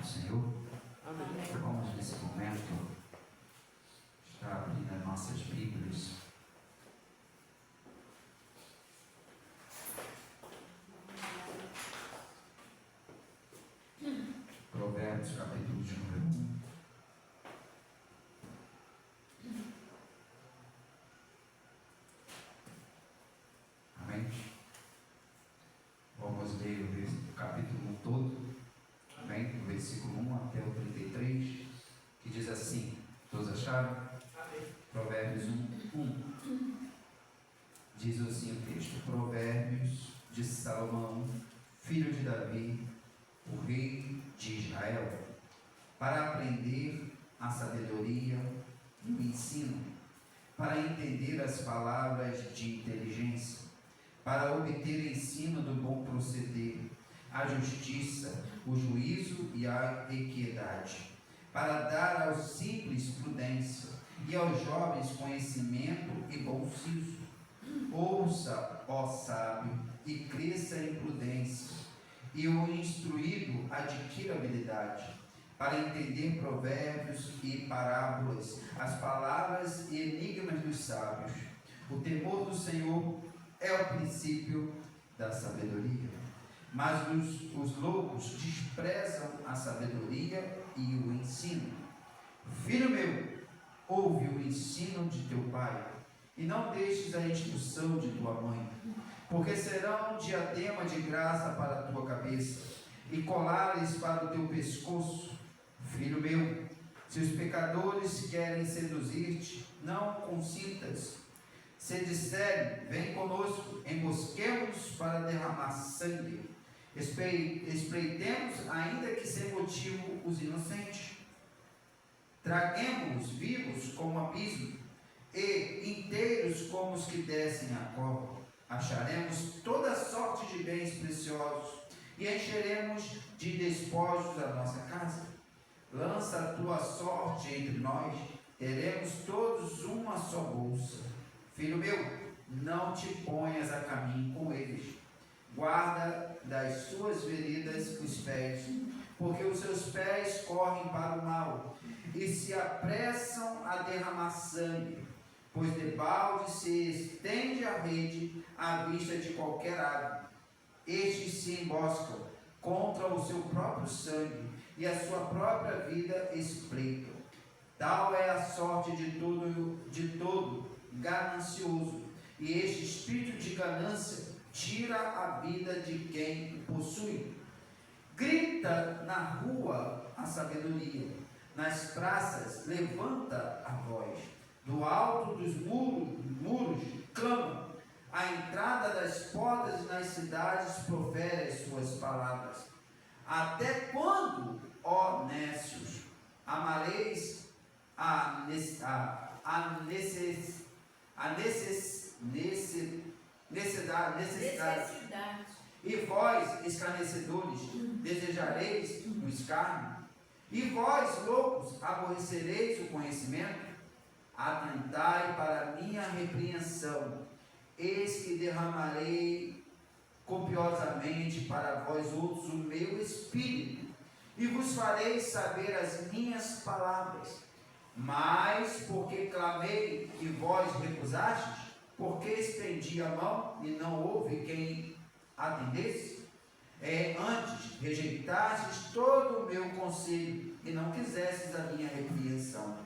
do Senhor? Amém. Vamos nesse momento estar abrindo as nossas Bíblias. Provérbios, capítulo de número 1. Amém? Vamos ler o capítulo 1 todo. Amém? Do versículo 1 até o 33, que diz assim: todos acharam? Amém. Provérbios 1. Diz assim o texto: Provérbios de Salomão, filho de Davi, o rei de Israel, para aprender a sabedoria e o ensino, para entender as palavras de inteligência, para obter ensino do bom proceder, a justiça, o juízo e a equidade, para dar aos simples prudência e aos jovens conhecimento e bom siso. Ouça, ó sábio, e cresça em prudência, e o instruído adquira habilidade, para entender provérbios e parábolas, as palavras e enigmas dos sábios. O temor do Senhor é o princípio da sabedoria, mas os loucos desprezam a sabedoria e o ensino. Filho meu, ouve o ensino de teu pai, e não deixes a instrução de tua mãe, porque serão diadema de graça para a tua cabeça, e colares para o teu pescoço. Filho meu, se os pecadores querem seduzir-te, não consintas. Se disserem, vem conosco, embosquemos para derramar sangue, espreitemos, ainda que sem motivo, os inocentes. Traguemos-os vivos como abismo, e inteiros como os que descem a cova. Acharemos toda sorte de bens preciosos, e encheremos de despojos a nossa casa. Lança a tua sorte entre nós, teremos todos uma só bolsa. Filho meu, não te ponhas a caminho com eles. Guarda das suas veredas os pés, porque os seus pés correm para o mal, e se apressam a derramar sangue, pois debalde se estende a rede à vista de qualquer ave. Estes se emboscam contra o seu próprio sangue, e a sua própria vida espreitam. Tal é a sorte de todo ganancioso, e este espírito de ganância tira a vida de quem o possui. Grita na rua a sabedoria, nas praças levanta a voz, do alto dos muros clama, à entrada das portas e nas cidades profere as suas palavras. Até quando, ó nécios, amareis a necessidade, e vós, escarnecedores, desejareis o escárnio, e vós, loucos, aborrecereis o conhecimento. Atentai para a minha repreensão, eis que derramarei copiosamente para vós outros o meu espírito, e vos farei saber as minhas palavras. Mas porque clamei e vós recusastes, porque estendi a mão e não houve quem atendesse? Antes rejeitastes todo o meu conselho e não quisestes a minha repreensão.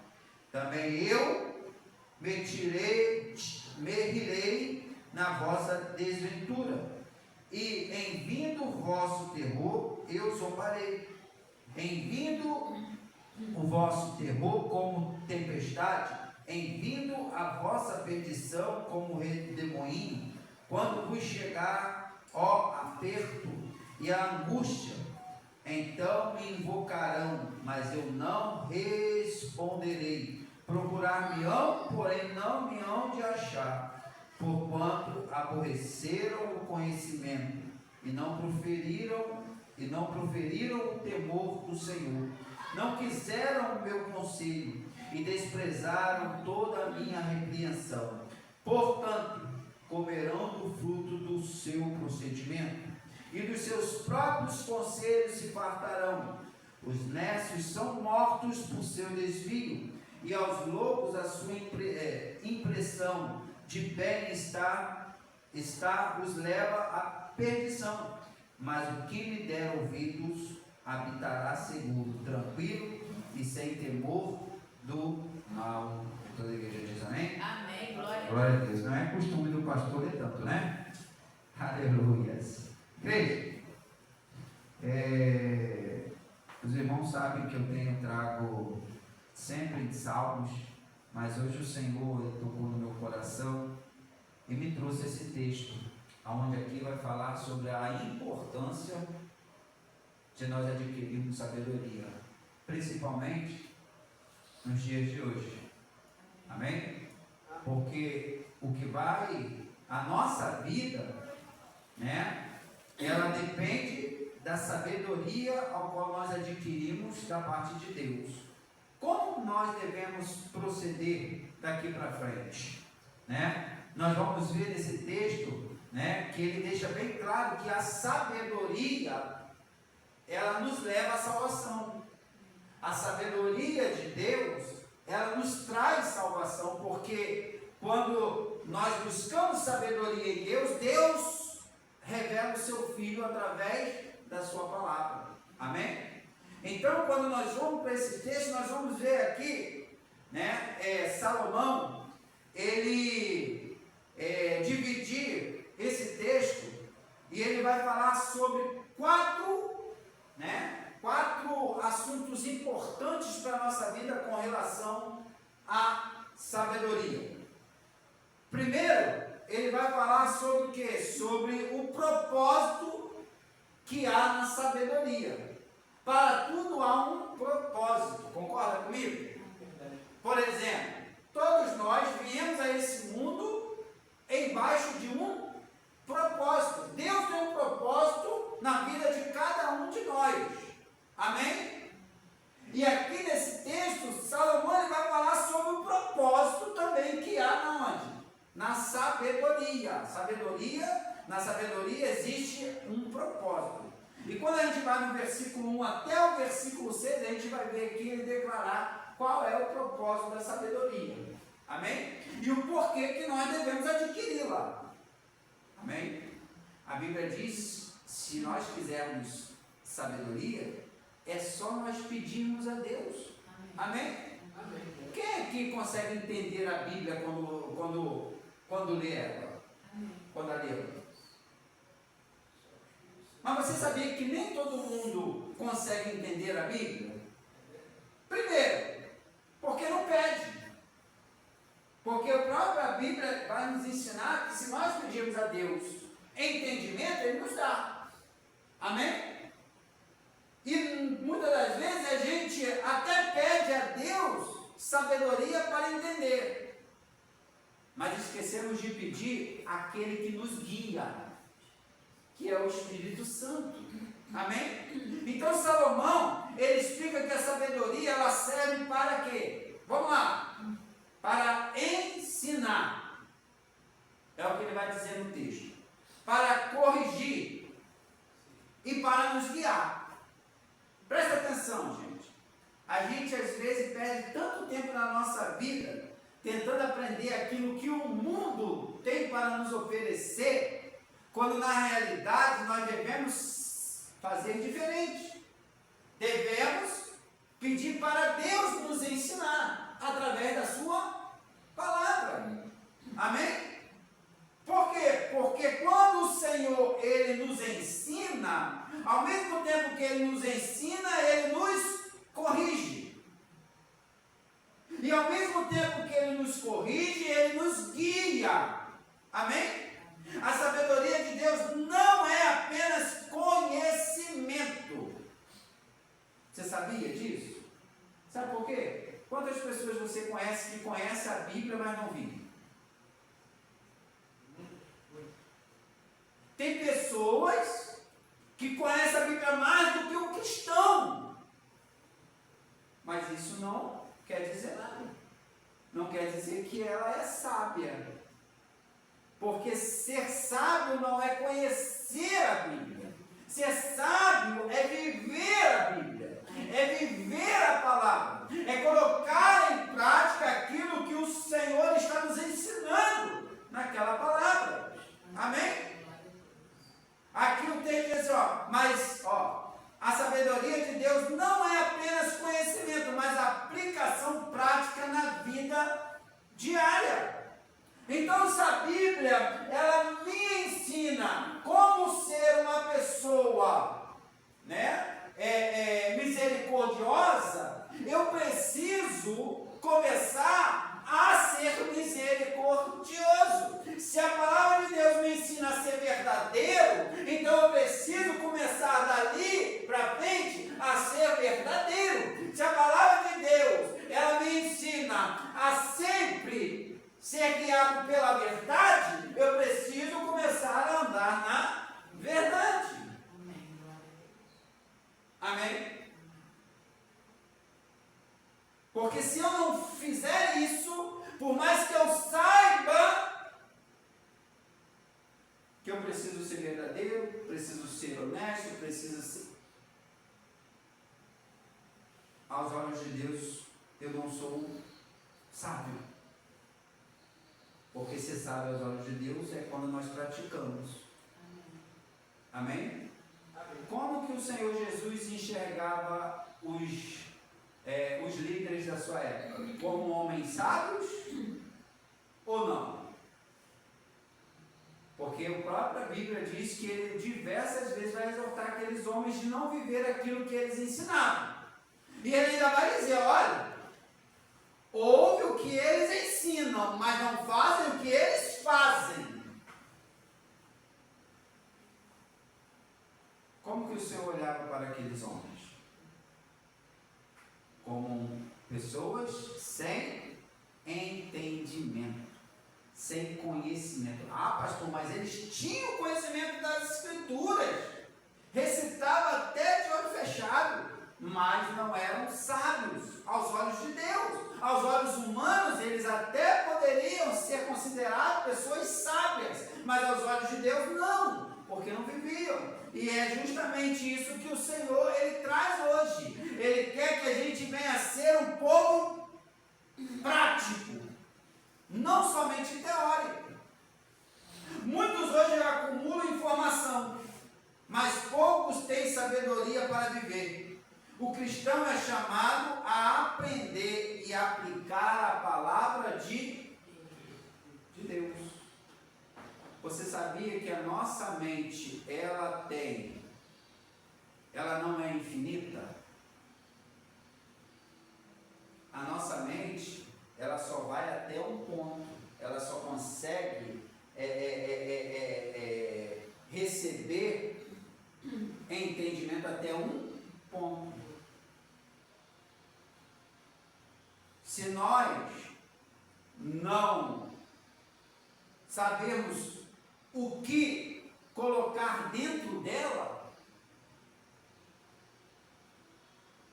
Também eu me rirei na vossa desventura, e em vindo o vosso terror eu zombarei. Em vindo o vosso terror como tempestade, em vindo a vossa perdição como redemoinho, quando vos chegar, ó aperto e a angústia, então me invocarão, mas eu não responderei. Procurar-me-ão, porém não me hão de achar, porquanto aborreceram o conhecimento e não proferiram o temor do Senhor. Não quiseram o meu conselho e desprezaram toda a minha repreensão. Portanto, comerão do fruto do seu procedimento, e dos seus próprios conselhos se fartarão. Os nécios são mortos por seu desvio, e aos loucos a sua impressão de bem-estar os leva à perdição. Mas o que me der ouvidos habitará seguro, tranquilo e sem temor do mal. Toda a igreja diz amém? Amém, Glória a Deus. Não é costume do pastor ler tanto, né? Aleluias. Igreja, os irmãos sabem que eu tenho trago sempre salmos, mas hoje o Senhor tocou no meu coração e me trouxe esse texto, onde aqui vai falar sobre a importância de nós adquirirmos sabedoria, principalmente nos dias de hoje. Amém? Porque o que vai, a nossa vida, né, ela depende da sabedoria ao qual nós adquirimos da parte de Deus. Como nós devemos proceder daqui para frente, né? Nós vamos ver nesse texto, né, que ele deixa bem claro que a sabedoria, ela nos leva à salvação. A sabedoria de Deus, ela nos traz salvação, porque quando nós buscamos sabedoria em Deus, Deus revela o seu Filho através da sua palavra. Amém? Então, quando nós vamos para esse texto, nós vamos ver aqui, né, Salomão, ele dividir esse texto, e ele vai falar sobre quatro assuntos importantes para a nossa vida com relação à sabedoria. Primeiro, ele vai falar sobre o quê? Sobre o propósito que há na sabedoria. Para tudo há um propósito, concorda comigo? Por exemplo, todos nós viemos a esse mundo embaixo de um propósito. Deus tem um propósito na vida de cada um de nós. Amém? E aqui nesse texto, Salomão ele vai falar sobre o propósito também que há na onde? Na sabedoria. Na sabedoria existe um propósito. E quando a gente vai no versículo 1 até o versículo 6, a gente vai ver aqui ele declarar qual é o propósito da sabedoria. Amém? E o porquê que nós devemos adquiri-la. Amém? A Bíblia diz, se nós quisermos sabedoria, é só nós pedirmos a Deus. Amém? Amém? Quem aqui consegue entender a Bíblia quando lê ela? Quando a lê? Mas você sabia que nem todo mundo consegue entender a Bíblia? Primeiro, porque não pede. Porque a própria Bíblia vai nos ensinar que se nós pedirmos a Deus entendimento, Ele nos dá. Amém? E muitas das vezes a gente até pede a Deus sabedoria para entender. Mas esquecemos de pedir aquele que nos guia, que é o Espírito Santo. Amém? Então Salomão, ele explica que a sabedoria, ela serve para quê? Vamos lá. Para ensinar. É o que ele vai dizer no texto. Para corrigir. E para nos guiar. Presta atenção, gente. A gente às vezes perde tanto tempo na nossa vida tentando aprender aquilo que o mundo tem para nos oferecer, quando na realidade nós devemos fazer diferente. Devemos pedir para Deus nos ensinar através da sua palavra. Amém? Por quê? Porque quando o Senhor ele nos ensina, ao mesmo tempo que Ele nos ensina, Ele nos corrige. E ao mesmo tempo que Ele nos corrige, Ele nos guia. Amém? A sabedoria de Deus não é apenas conhecimento. Você sabia disso? Sabe por quê? Quantas pessoas você conhece que conhecem a Bíblia, mas não vivem? Tem pessoas que conhece a Bíblia mais do que o cristão. Mas isso não quer dizer nada. Não quer dizer que ela é sábia. Porque ser sábio não é conhecer a Bíblia. Ser sábio é viver a Bíblia. é viver a palavra, é colocar em prática aquilo que o Senhor está nos ensinando naquela palavra. Amém? Aqui o texto diz, mas a sabedoria de Deus não é apenas conhecimento, mas aplicação prática na vida diária. Então, se a Bíblia, ela me ensina como ser uma pessoa, misericordiosa, eu preciso começar a ser misericordioso. Se a palavra de Deus me ensina a ser verdadeiro, então eu preciso começar dali para frente a ser verdadeiro. Se a palavra de Deus, ela me ensina a sempre ser guiado pela verdade, eu preciso começar a andar na verdade. Amém? Porque se eu não fizer isso, por mais que eu saiba que eu preciso ser verdadeiro, preciso ser honesto, preciso ser... Aos olhos de Deus, eu não sou sábio. Porque ser sábio aos olhos de Deus é quando nós praticamos. Amém? Amém? Como que o Senhor Jesus enxergava os líderes da sua época? Como homens sábios ou não? Porque a própria Bíblia diz que ele diversas vezes vai exortar aqueles homens de não viver aquilo que eles ensinavam. E ele ainda vai dizer, olha, ouve o que eles ensinam, mas não fazem o que eles fazem. Como que o Senhor olhava para aqueles homens? Como pessoas sem entendimento, sem conhecimento. Ah, pastor, mas eles tinham conhecimento das Escrituras, recitavam até de olho fechado, mas não eram sábios aos olhos de Deus. Aos olhos humanos, eles até poderiam ser considerados pessoas sábias, mas aos olhos de Deus não, porque não viviam. E é justamente isso que o Senhor, ele traz hoje. Ele quer que a gente venha a ser um povo prático, não somente teórico. Muitos hoje acumulam informação, mas poucos têm sabedoria para viver. O cristão é chamado a aprender e aplicar a palavra de Deus. Você sabia que a nossa mente, ela não é infinita? A nossa mente, ela só vai até um ponto. Ela só consegue receber entendimento até um ponto. Se nós não sabermos o que colocar dentro dela,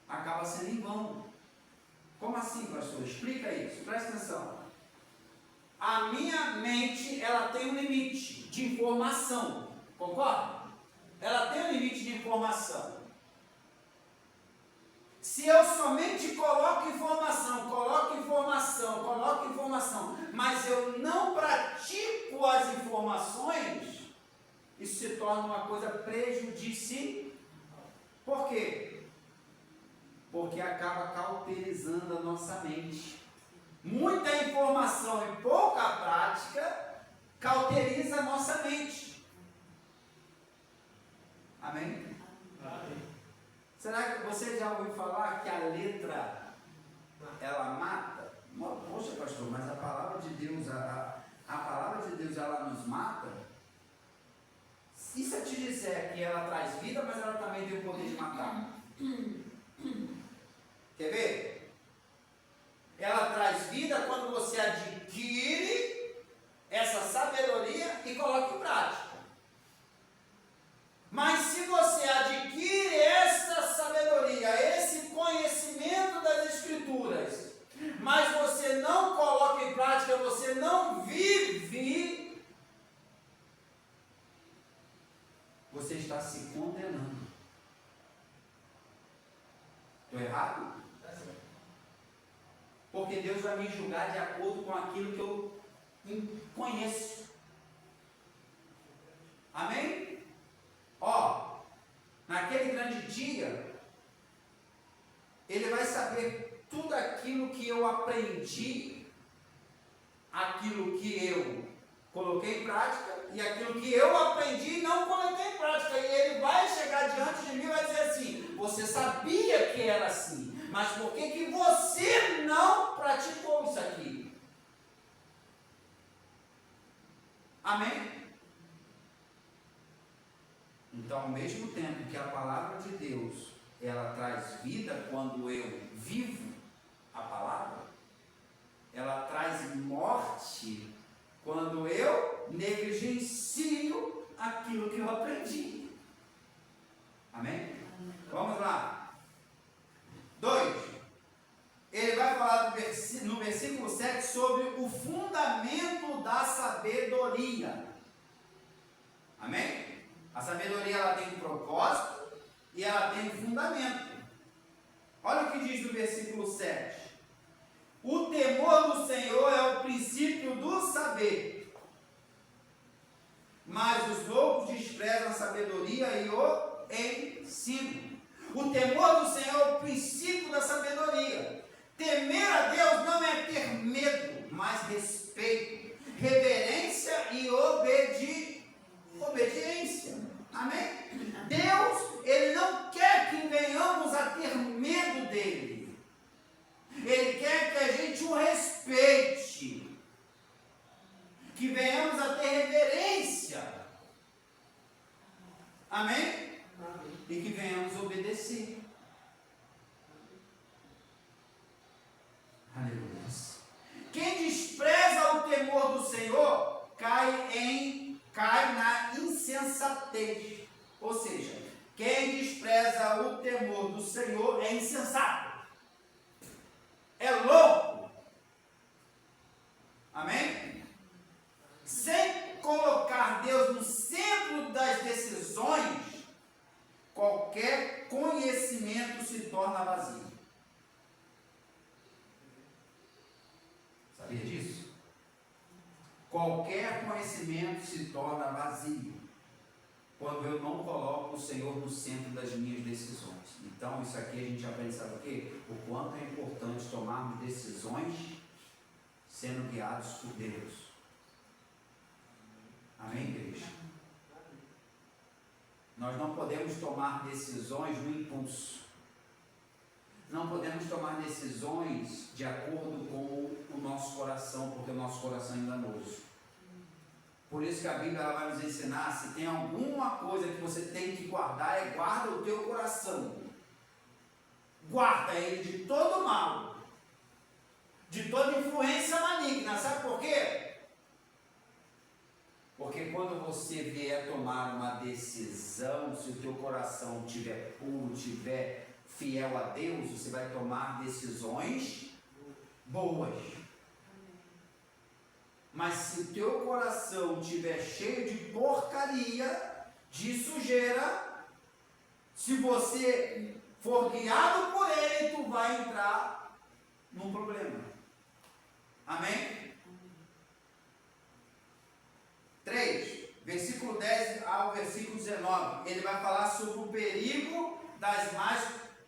acaba sendo em vão. Como assim, pastor? Explica isso, presta atenção. A minha mente, ela tem um limite de informação, concorda? Ela tem um limite de informação. Se eu somente coloco informação, mas eu não pratico as informações, isso se torna uma coisa prejudicial. Por quê? Porque acaba cauterizando a nossa mente. Muita informação e pouca prática cauteriza a nossa mente. Amém? Amém. Será que você já ouviu falar que a letra, ela mata? Poxa, pastor, mas a palavra de Deus, a palavra de Deus, ela nos mata? E se eu te disser que ela traz vida, mas ela também tem o poder de matar? Quer ver? Ela traz vida quando você adquire essa sabedoria e coloca em prática. Mas se você adquire essa sabedoria, esse conhecimento das Escrituras, mas você não coloca em prática, você não vive, você está se condenando. Estou errado? Porque Deus vai me julgar de acordo com aquilo que eu conheço. Amém? Ó, naquele grande dia, Ele vai saber tudo aquilo que eu aprendi, aquilo que eu coloquei em prática e aquilo que eu aprendi e não coloquei em prática. E Ele vai chegar diante de mim e vai dizer assim: você sabia que era assim, mas por que você não praticou isso aqui? Amém? Então, ao mesmo tempo que a palavra de Deus, ela traz vida quando eu vivo a palavra, ela traz morte quando eu negligencio aquilo que eu aprendi. Amém? Vamos lá. 2. Ele vai falar no versículo 7 sobre o fundamento da sabedoria. Amém? A sabedoria, ela tem um propósito e ela tem um fundamento. Olha o que diz no versículo 7. O temor do Senhor é o princípio do saber, mas os loucos desprezam a sabedoria e o ensino. O temor do Senhor é o princípio da sabedoria. Temer a Deus não é ter medo, mas respeito, reverência e obediência. Amém? Deus, Ele não quer que venhamos a ter medo dEle. Ele quer que a gente o respeite, que venhamos a ter reverência. Amém? E que venhamos obedecer. Aleluia. Quem despreza o temor do Senhor cai na insensatez. Ou seja, quem despreza o temor do Senhor é insensato, é louco. Amém? Sem colocar Deus no centro das decisões, qualquer conhecimento se torna vazio. Sabia disso? Qualquer conhecimento se torna vazio quando eu não coloco o Senhor no centro das minhas decisões. Então, isso aqui a gente aprende, sabe o quê? O quanto é importante tomarmos decisões sendo guiados por Deus. Amém, igreja? Nós não podemos tomar decisões no impulso. Não podemos tomar decisões de acordo com o nosso coração, porque o nosso coração é enganoso. Por isso que a Bíblia ela vai nos ensinar, se tem alguma coisa que você tem que guardar, guarda o teu coração. Guarda ele de todo mal, de toda influência maligna. Sabe por quê? Porque quando você vier tomar uma decisão, se o teu coração estiver puro, estiver fiel a Deus, você vai tomar decisões boas. Mas se o teu coração estiver cheio de porcaria, de sujeira, se você for guiado por ele, tu vai entrar num problema. Amém? 3, versículo 10 ao versículo 19, ele vai falar sobre o perigo das más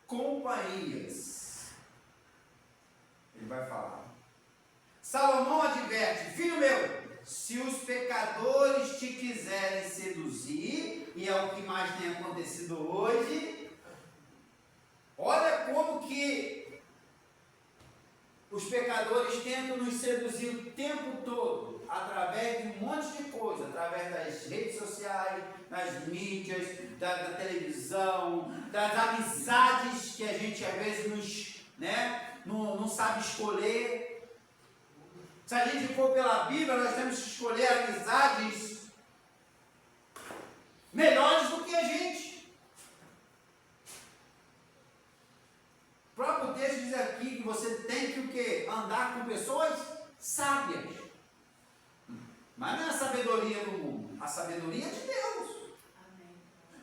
companhias. Ele vai falar. Salomão adverte: filho meu, se os pecadores te quiserem seduzir, e é o que mais tem acontecido hoje, olha como que os pecadores tentam nos seduzir o tempo todo, através de um monte de coisa, através das redes sociais, das mídias, da televisão, das amizades que a gente às vezes não sabe escolher. Se a gente for pela Bíblia, nós temos que escolher amizades melhores do que a gente. O próprio texto diz aqui que você tem que o quê? Andar com pessoas sábias. Mas não é a sabedoria do mundo, a sabedoria de Deus. Amém.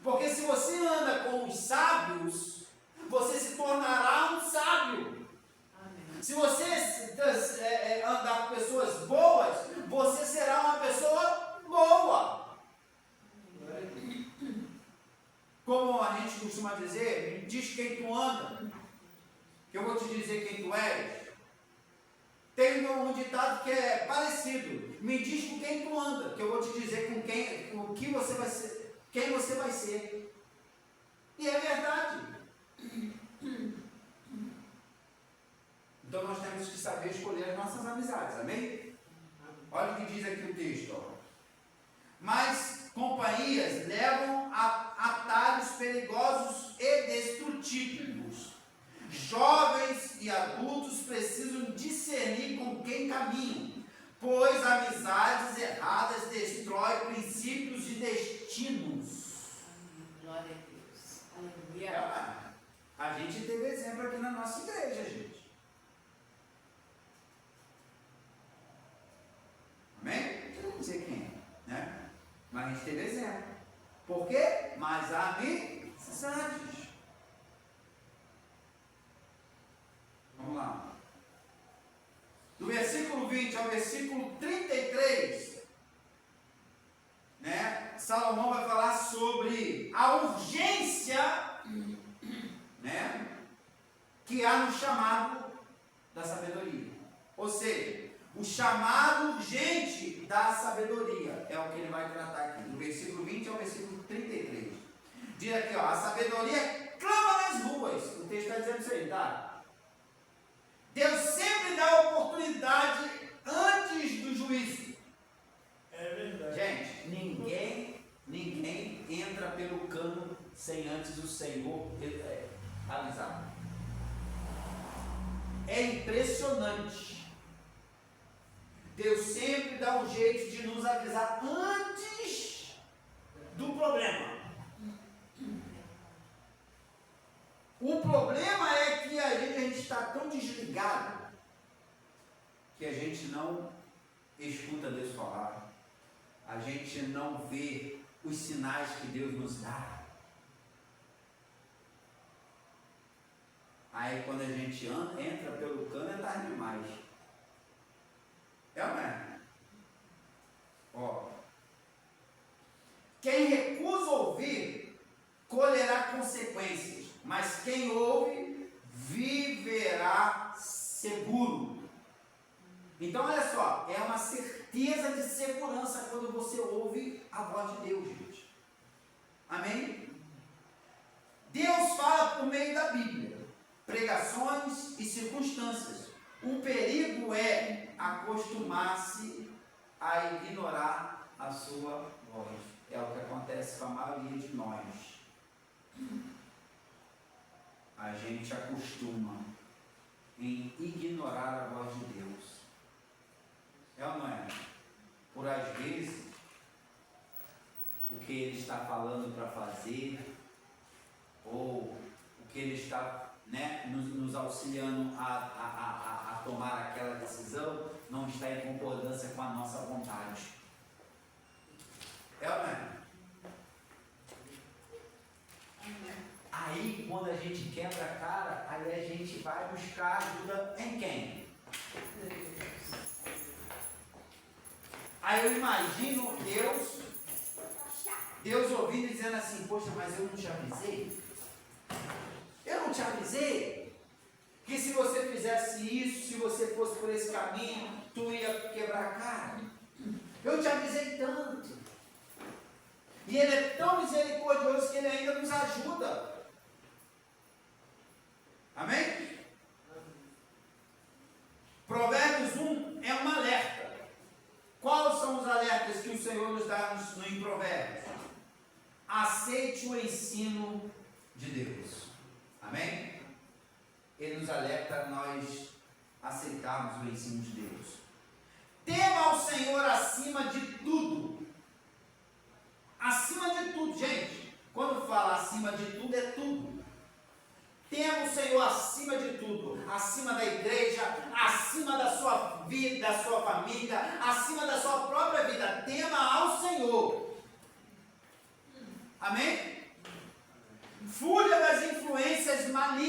Porque se você anda com os sábios, você se tornará um sábio. Se você andar com pessoas boas, você será uma pessoa boa. Como a gente costuma dizer, me diz quem tu anda, que eu vou te dizer quem tu és. Tem um ditado que é parecido, me diz com quem tu anda, que eu vou te dizer com o que você vai ser, quem você vai ser. E é verdade. Então nós temos que saber escolher as nossas amizades, amém? Olha o que diz aqui o texto, ó. Mas companhias levam a atalhos perigosos e destrutíveis. Jovens e adultos precisam discernir com quem caminham, pois amizades erradas destroem princípios e destinos. Glória a Deus. Aleluia. A gente teve exemplo aqui na nossa igreja, gente. Amém? Não dizer quem, né? Mas a gente teve exemplo. Por quê? Mas há amizades. Vamos lá. Do versículo 20 ao versículo 33, né? Salomão vai falar sobre a urgência, né? Que há no chamado da sabedoria. Ou seja, o chamado urgente da sabedoria é o que ele vai tratar aqui, do versículo 20 ao versículo 33. Diz aqui, ó, a sabedoria clama nas ruas. O texto está dizendo isso aí, tá? Deus sempre dá oportunidade antes do juízo. É verdade. Gente, ninguém entra pelo cano sem antes o Senhor avisar. É impressionante. Deus sempre dá um jeito de nos avisar antes do problema. O problema é que a gente está tão desligado que a gente não escuta Deus falar, a gente não vê os sinais que Deus nos dá. Aí quando a gente entra pelo cano é tarde demais. É ou não é? Ó, quem recusa ouvir colherá consequências, mas quem ouve viverá seguro. Então olha só, é uma certeza de segurança quando você ouve a voz de Deus, gente. Amém? Deus fala por meio da Bíblia, pregações e circunstâncias. O perigo é acostumar-se a ignorar a sua voz. É o que acontece com a maioria de nós. A gente acostuma em ignorar a voz de Deus. É ou não é? Por às vezes, o que Ele está falando para fazer, ou o que Ele está, né, nos auxiliando a tomar aquela decisão, não está em concordância com a nossa vontade. É ou não é? Aí, quando a gente quebra a cara, aí a gente vai buscar ajuda em quem? Aí eu imagino Deus ouvindo e dizendo assim, poxa, mas eu não te avisei? Eu não te avisei que se você fizesse isso, se você fosse por esse caminho, tu ia quebrar a cara? Eu te avisei tanto. E Ele é tão misericordioso que Ele ainda nos ajuda. Amém? Provérbios 1 é um alerta. Quais são os alertas que o Senhor nos dá em Provérbios? Aceite o ensino de Deus. Amém? Ele nos alerta a nós aceitarmos o ensino de Deus. Tema ao Senhor acima de tudo. Acima de tudo, gente. Quando fala acima de tudo, é tudo. Tema o Senhor acima de tudo, acima da igreja, acima da sua vida, da sua família, acima da sua própria vida. Tema ao Senhor. Amém? Fuja das influências malignas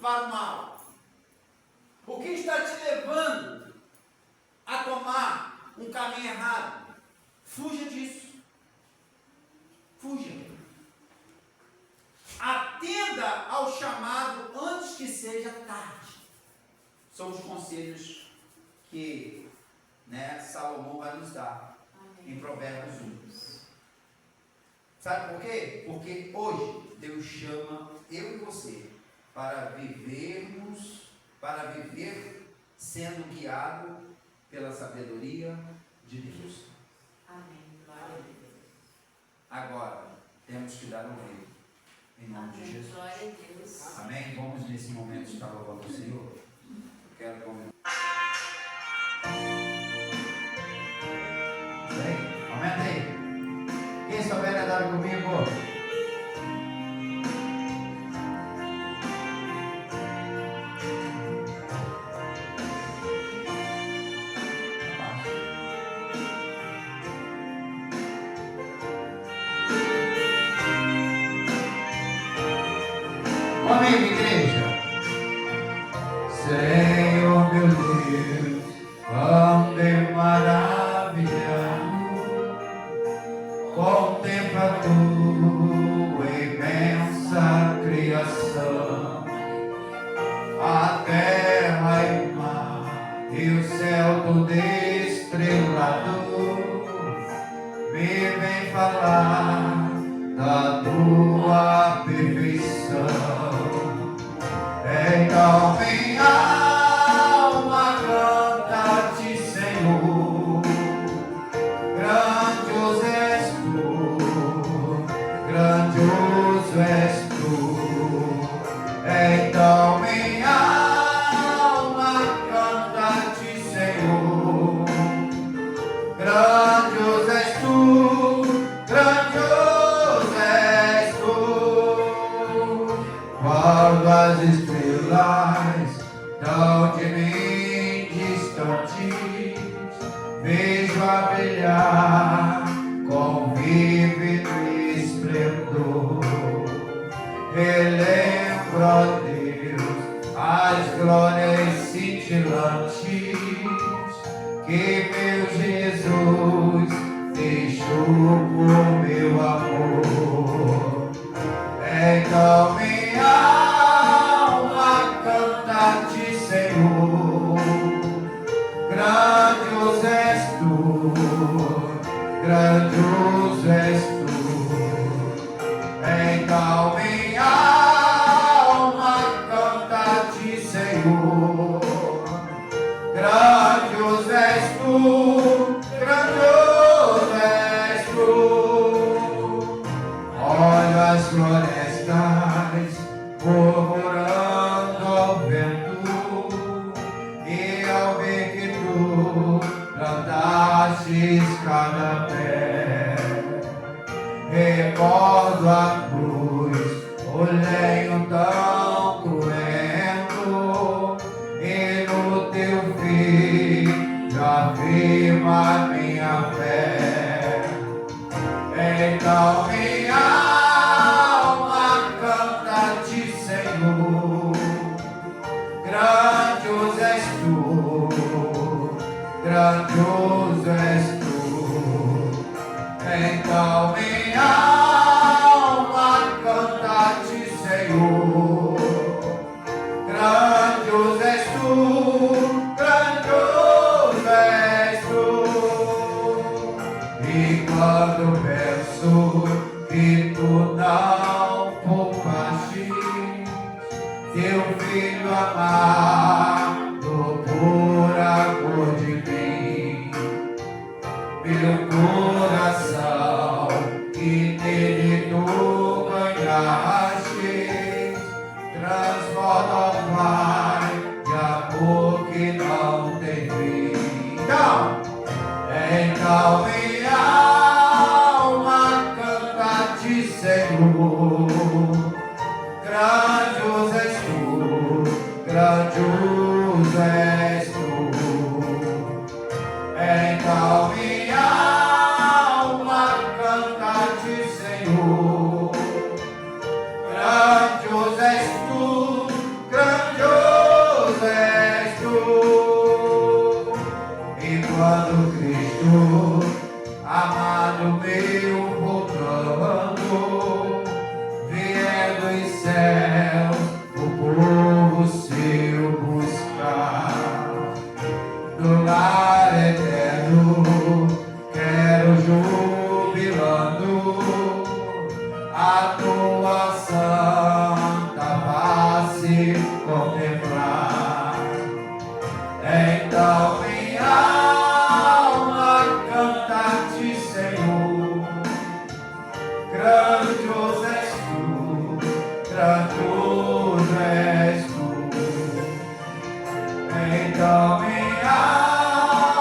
para o mal? O que está te levando a tomar um caminho errado? Fuja disso. Fuja. Atenda ao chamado antes que seja tarde. São os conselhos que Salomão vai nos dar em Provérbios 1. Sabe por quê? Porque hoje Deus chama eu e você para viver sendo guiado pela sabedoria de Deus. Amém. Glória a Deus. Agora, temos que dar um rei. Em nome de Jesus. Glória a Deus. Amém? Vamos nesse momento estar louvando o Senhor. Eu quero convidar. Aumenta aí. Quem souber andar comigo? Comigo, igreja. Senhor meu Deus, quão de maravilha, contempla tua imensa criação, a terra e o mar e o céu todo estrelado, me vem falar da tua perfeição. Então minha alma canta-te, Senhor, grandioso és tu, grandioso és tu. Então minha alma canta-te, Senhor, grandioso és tu, grandioso és tu. Quando as estrelas tão de mim distantes, vejo a brilhar com vívido esplendor. Relembro, ó Deus, as glórias cintilantes que meu Jesus deixou por meu amor. Então minha alma canta-te, Senhor, grandioso és tu, grandioso és tu. Então minha alma canta-te, Senhor, grandioso és tu, grandioso és tu. Olho as florestas murmurando ao vento, e ao ver que tu plantastes cada pé, recordo a cruz, o lenho tão cruento, e no teu filho afirma minha fé. Então minha alma canta-te, Senhor, grandioso és tu, grandioso és tu. Então minha alma canta-te, Senhor, grandioso és tu, grandioso és tu. E quando penso que tu não poupaste teu filho amado por amor de mim, meu coração que nele tu ganhaste transborda, ó Pai, de amor que não tem fim. Então minha alma canta-te, Senhor, grandioso és tu, grandioso és tu. Então minha alma canta-te, Senhor, grandioso és tu, grandioso Então minha alma canta-te, Senhor. Grandioso és tu, grandioso és tu. Então minha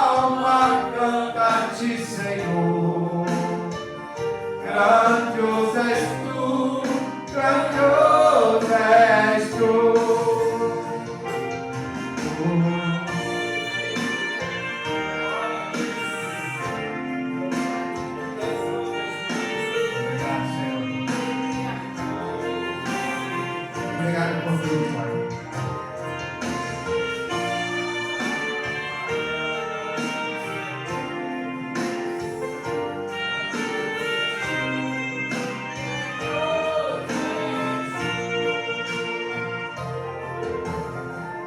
alma canta-te, Senhor. Grandioso és tu, grandioso és tu. Obrigado por tudo, Pai.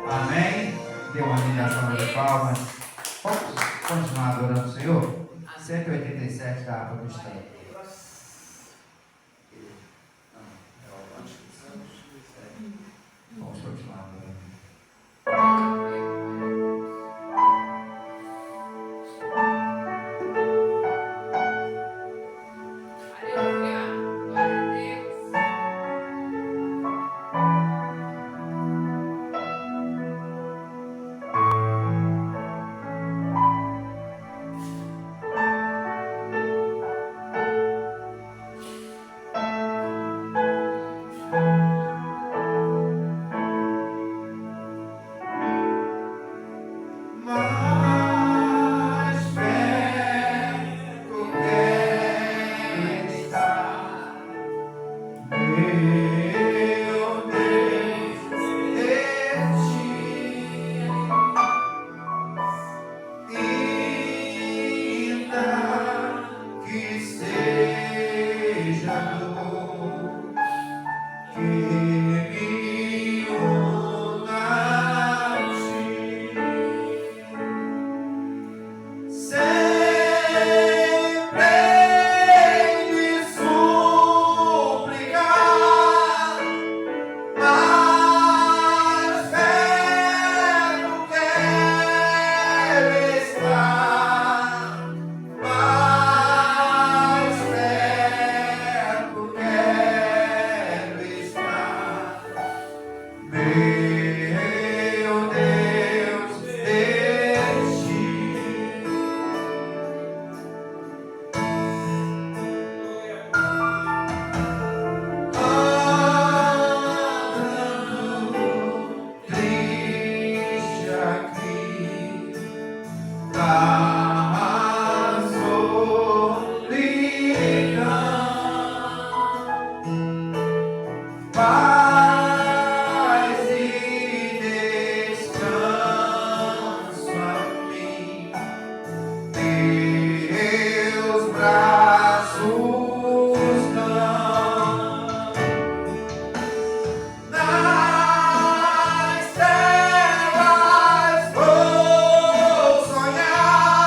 Amém? Dê uma linda salva de palmas. Vamos continuar adorando o Senhor? 187 da harpa cristã. Vamos continuar adorando. Aleluia. Glória a Deus. Mais perto quero estar, meu Deus, de ti. Ainda que seja dor, que me una a ti. Sempre me suplicar, mais perto quero estar, mais perto quero estar, meu Deus, de ti. Andando triste aqui na solidão, paz e descanso a mim, teus braços dão. Nas telas vou sonhar,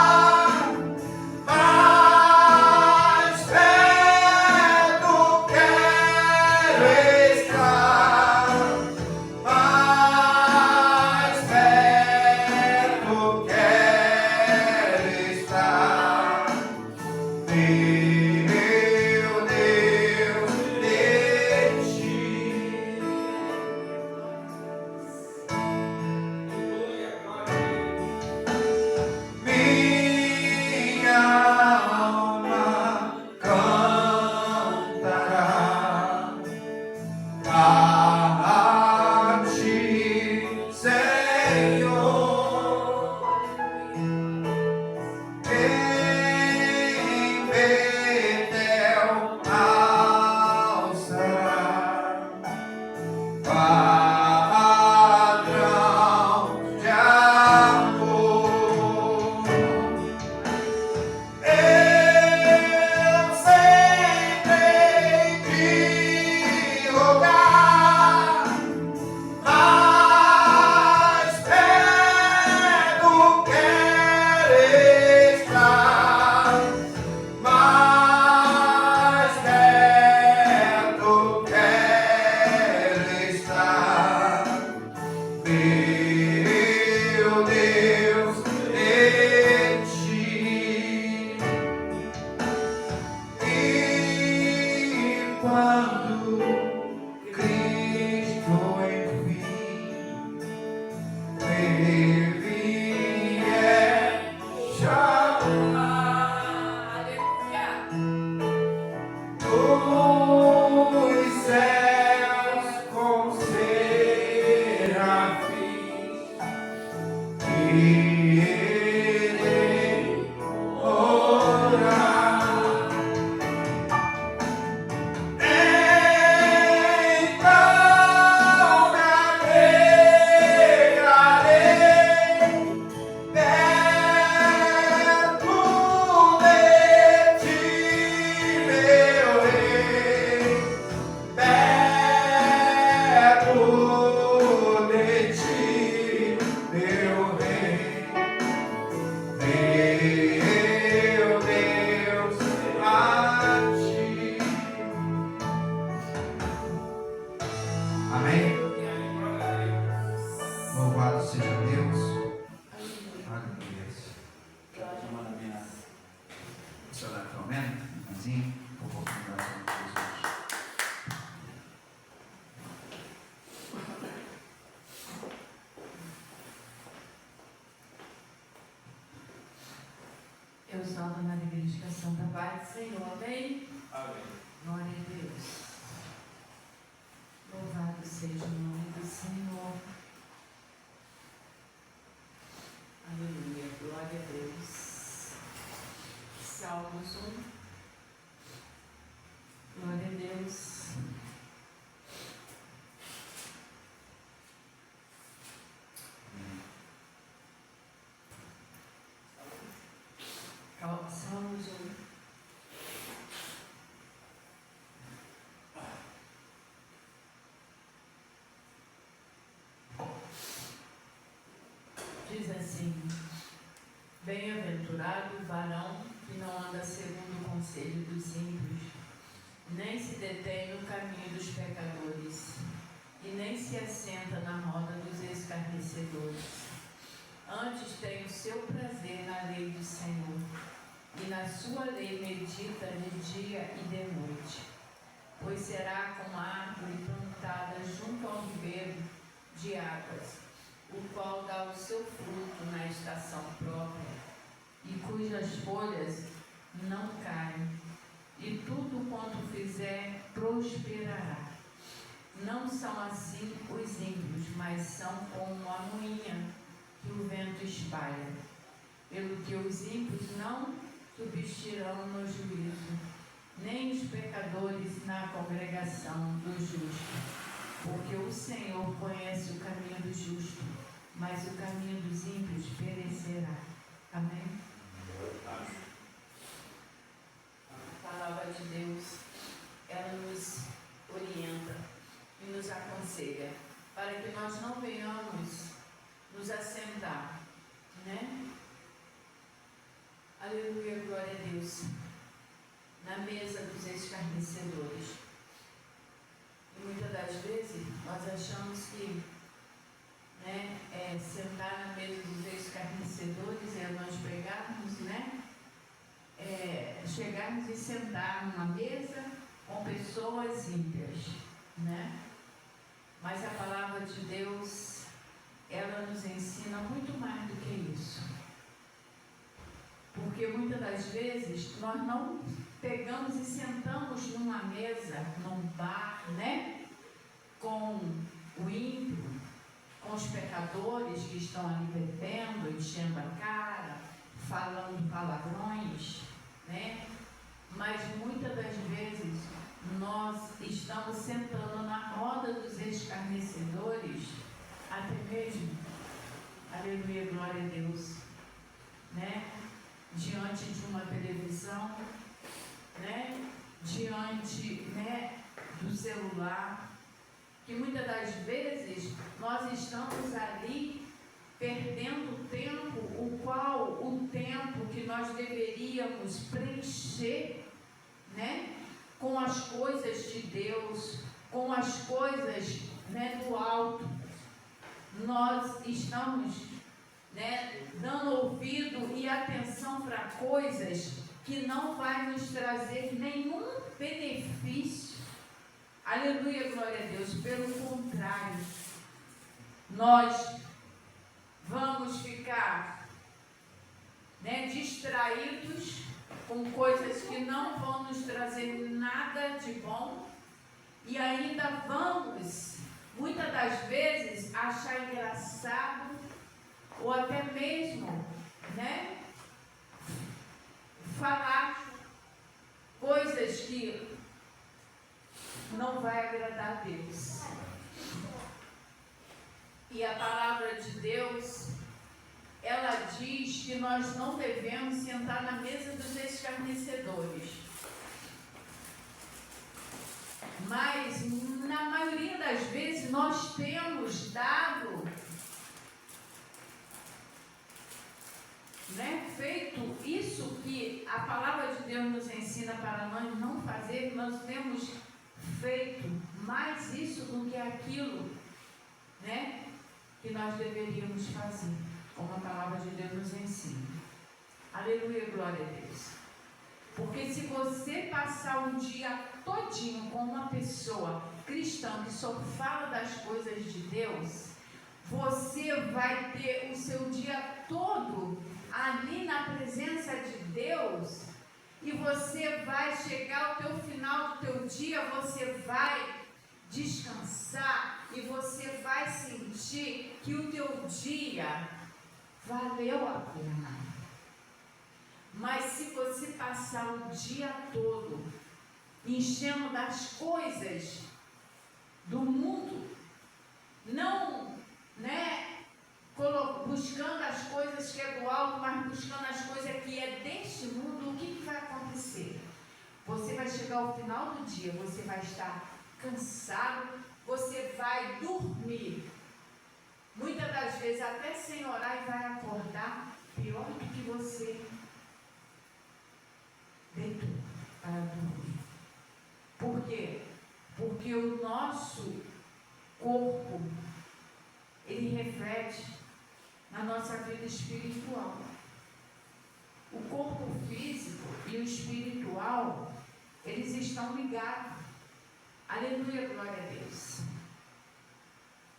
Eu salvo na igreja Santa Paz do Senhor, amém? Amém. Glória a Deus. Louvado seja o nome do Senhor. Aleluia, glória a Deus. Salmos 1. Glória a Deus. Salmos 1. Diz assim: bem-aventurado o varão que não anda segundo o conselho dos ímpios, nem se detém no caminho dos pecadores, e nem se assenta na roda dos escarnecedores. Antes tem o seu prazer na lei do Senhor, e na sua lei medita de dia e de noite. Pois será como a árvore plantada junto ao ribeiro de águas, o qual dá o seu fruto na estação própria, e cujas folhas não caem, e tudo quanto fizer prosperará. Não são assim os ímpios, mas são como a moinha que o vento espalha. Pelo que os ímpios não subsistirão no juízo, nem os pecadores na congregação do justo. Porque o Senhor conhece o caminho do justo, mas o caminho dos ímpios perecerá. Amém? A palavra de Deus, ela nos orienta e nos aconselha para que nós não venhamos nos assentar, né? Aleluia, glória a Deus. Na mesa dos escarnecedores. E muitas das vezes nós achamos que, né, sentar na mesa dos escarnecedores é nós pegarmos, né, chegarmos e sentar numa mesa com pessoas ímpias, né? Mas a palavra de Deus, ela nos ensina muito mais do que isso. Porque muitas das vezes nós não pegamos e sentamos numa mesa, num bar, né? Com o ímpio, com os pecadores que estão ali bebendo, enchendo a cara, falando palavrões, né? Mas muitas das vezes nós estamos sentando na roda dos escarnecedores, até mesmo, aleluia, glória a Deus, né? Diante de uma televisão, né? Diante, né, do celular, que muitas das vezes nós estamos ali perdendo tempo, o tempo que nós deveríamos preencher, né, com as coisas de Deus, com as coisas, né, do alto. Nós estamos, né, dando ouvido e atenção para coisas que não vai nos trazer nenhum benefício. Aleluia, glória a Deus. Pelo contrário, nós vamos ficar, né, distraídos com coisas que não vão nos trazer nada de bom, e ainda vamos, muitas das vezes, achar engraçado ou até mesmo, né, falar coisas que não vai agradar a Deus. E a palavra de Deus, ela diz que nós não devemos sentar na mesa dos escarnecedores. Mas, na maioria das vezes, nós temos dado, né, feito isso que a palavra de Deus nos ensina para nós não fazer. Nós temos feito mais isso do que aquilo, né, que nós deveríamos fazer, como a palavra de Deus nos ensina. Aleluia, glória a Deus. Porque se você passar um dia todinho com uma pessoa cristã que só fala das coisas de Deus, você vai ter o seu dia todo ali na presença de Deus, e você vai chegar ao teu final do teu dia, você vai descansar e você vai sentir que o teu dia valeu a pena. Mas se você passar o dia todo enchendo das coisas do mundo, não, né, buscando as coisas que é do alto, mas buscando as coisas que é deste mundo, o que vai acontecer? Você vai chegar ao final do dia, você vai estar cansado, você vai dormir, muitas das vezes até sem orar, e vai acordar pior do que você deitou para dormir. Por quê? Porque o nosso corpo, ele reflete na nossa vida espiritual. O corpo físico e o espiritual, eles estão ligados. Aleluia, glória a Deus.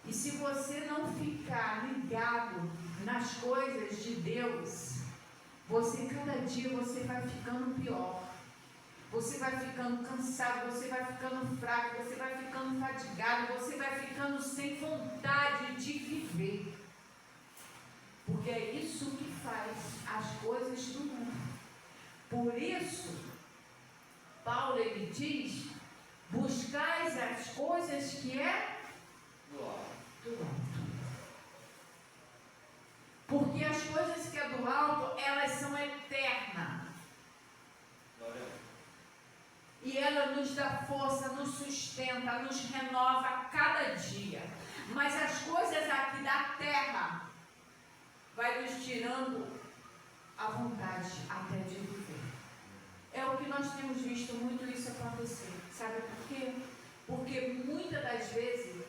E se você não ficar ligado nas coisas de Deus, você, cada dia, você vai ficando pior. Você vai ficando cansado, você vai ficando fraco, você vai ficando fatigado, você vai ficando sem vontade de viver. Porque é isso que faz as coisas do mundo. Por isso, Paulo, ele diz: buscais as coisas que é do alto. Porque as coisas que é do alto, elas são eternas. E ela nos dá força, nos sustenta, nos renova a cada dia. Mas as coisas aqui da terra vai nos tirando a vontade até de viver. É o que nós temos visto muito isso acontecer. Sabe por quê? Porque muitas das vezes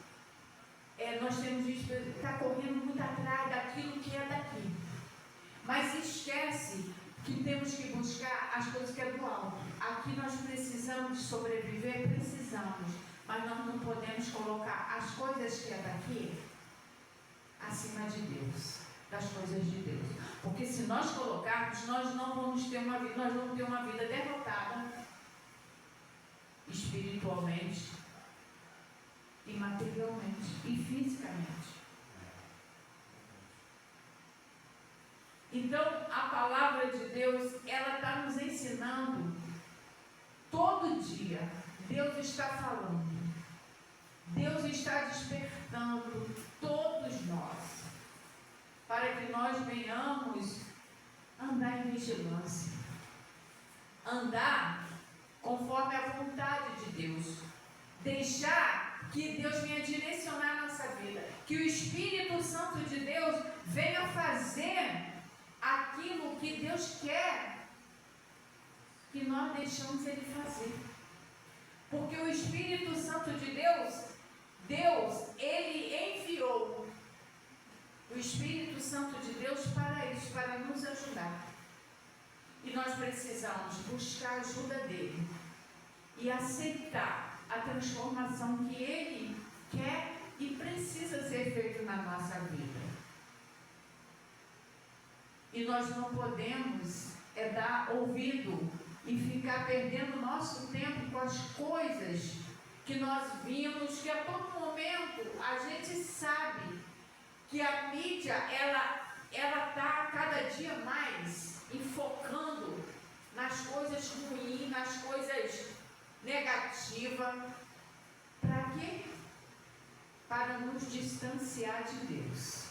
nós temos visto, está correndo muito atrás daquilo que é daqui. Mas esquece que temos que buscar as coisas que é do alto. Aqui nós precisamos sobreviver, precisamos, mas nós não podemos colocar as coisas que é daqui acima de Deus, das coisas de Deus. Porque se nós colocarmos, nós não vamos ter uma vida, nós vamos ter uma vida derrotada espiritualmente, e materialmente e fisicamente. Então, a palavra de Deus, ela está nos ensinando todo dia. Deus está falando. Deus está despertando todos nós para que nós venhamos andar em vigilância. Andar conforme a vontade de Deus. Deixar que Deus venha direcionar a nossa vida. Que o Espírito Santo de Deus venha fazer aquilo que Deus quer que nós deixamos Ele fazer. Porque o Espírito Santo de Deus, Ele enviou o Espírito Santo de Deus para isso, para nos ajudar. E nós precisamos buscar a ajuda dEle e aceitar a transformação que Ele quer e precisa ser feita na nossa vida. E nós não podemos dar ouvido e ficar perdendo nosso tempo com as coisas que nós vimos, que a todo momento a gente sabe que a mídia, ela ela está cada dia mais enfocando nas coisas ruins, nas coisas negativas. Para quê? Para nos distanciar de Deus.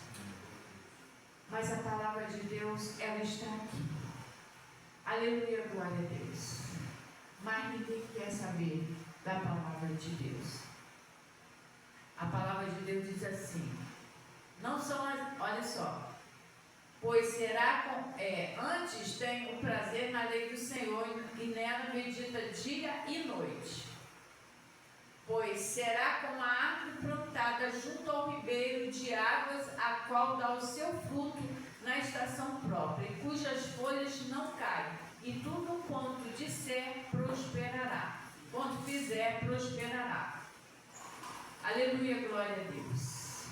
Mas a palavra de Deus, ela está aqui. Aleluia, glória a Deus. Mas ninguém quer saber da palavra de Deus. A palavra de Deus diz assim: não são as, olha só, pois será antes tem o prazer na lei do Senhor e nela medita dia e noite. Pois será como a árvore plantada junto ao ribeiro de águas, a qual dá o seu fruto na estação própria, e cujas folhas não caem, e tudo quanto disser prosperará. Quanto fizer, prosperará. Aleluia, glória a Deus.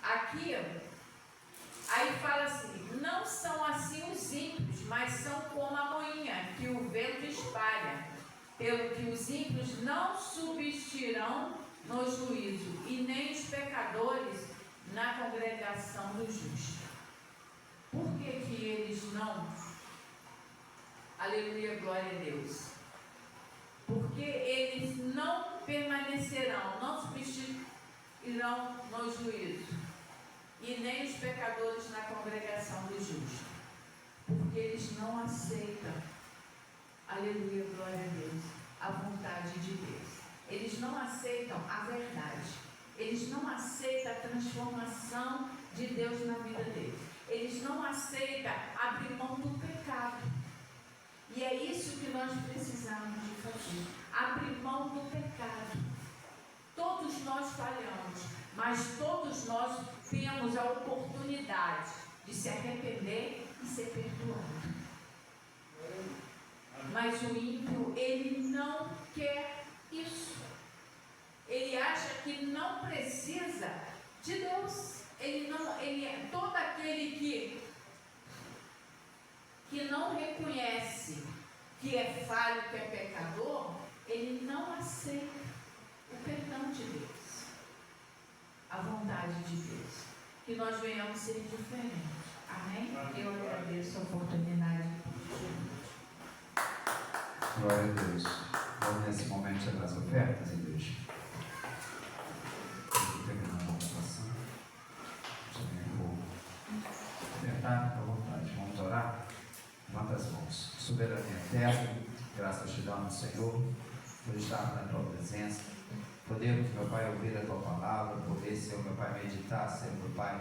Aqui, aí fala assim: não são assim os ímpios, mas são como a moinha que o vento espalha. Pelo que os ímpios não subsistirão no juízo, e nem os pecadores na congregação dos justos. Por que eles não? Aleluia, glória a Deus. Porque eles não permanecerão, não subsistirão no juízo, e nem os pecadores na congregação dos justos. Porque eles não aceitam, aleluia, glória a Deus, a vontade de Deus. Eles não aceitam a verdade. Eles não aceitam a transformação de Deus na vida deles. Eles não aceitam abrir mão do pecado. E é isso que nós precisamos de fazer. Abrir mão do pecado. Todos nós falhamos, mas todos nós temos a oportunidade de se arrepender e ser perdoado. Mas o ímpio, ele não quer isso. Ele acha que não precisa de Deus. Todo aquele que não reconhece que é falho, que é pecador, ele não aceita o perdão de Deus, a vontade de Deus. Que nós venhamos ser diferentes. Amém? Eu agradeço a oportunidade. Glória a Deus. Vamos nesse momento ser das ofertas, igreja. Terminando a votação. Se for ofertar, fica à vontade. Vamos orar? Levanta as mãos. Soberania eterna, graças te damos, Senhor, por estar na tua presença. Podemos, meu Pai, ouvir a tua palavra, poder, Senhor, meu Pai, meditar, Senhor, meu Pai,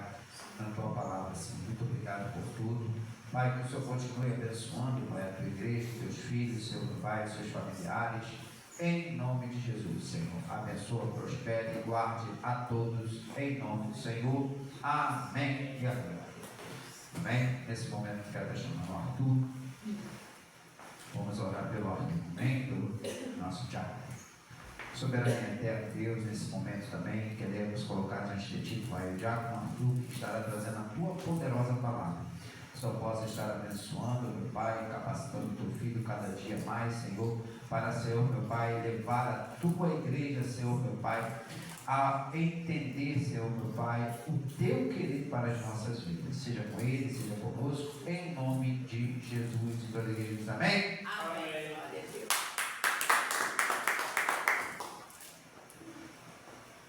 na tua palavra, Senhor. Muito obrigado por tudo. Pai, que o Senhor continue abençoando, Pai, a tua igreja, teus filhos, Senhor, meu Pai, seus familiares. Em nome de Jesus, Senhor. Abençoa, prospere e guarde a todos. Em nome do Senhor. Amém e amém. Amém? Nesse momento, quero chamar o Arthur. Vamos orar pelo Arthur. Amém? Pelo nosso diácono. Soberania eterna, Deus, nesse momento também queremos colocar diante de Ti, Pai, o diácono Arthur, que estará trazendo a Tua poderosa palavra. Só possa estar abençoando, meu Pai, capacitando o Teu Filho cada dia mais, Senhor, para, Senhor, meu Pai, levar a Tua igreja, Senhor, meu Pai, a entender, Senhor, meu Pai, o Teu querer para as nossas vidas. Seja com Ele, seja conosco, em nome de Jesus e toda a igreja diz amém? Amém. Glória a Deus.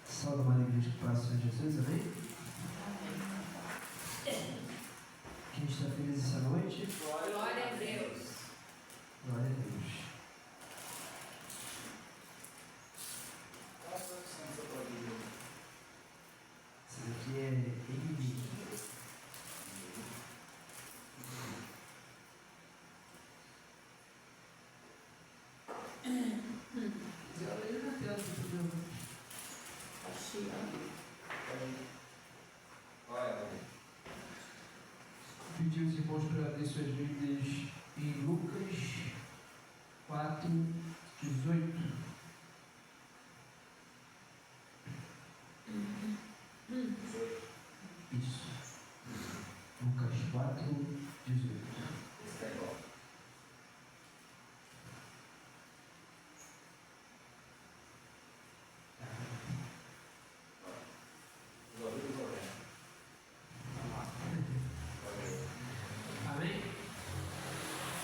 Salve Maria, igreja que passa de Jesus, amém? Quem está feliz essa noite? Glória a Deus. Glória a Deus. Esse daqui é inimigo. Pedir os irmãos para abrir suas Bíblias em Lucas 4, 18. Isso. Lucas 4, 18.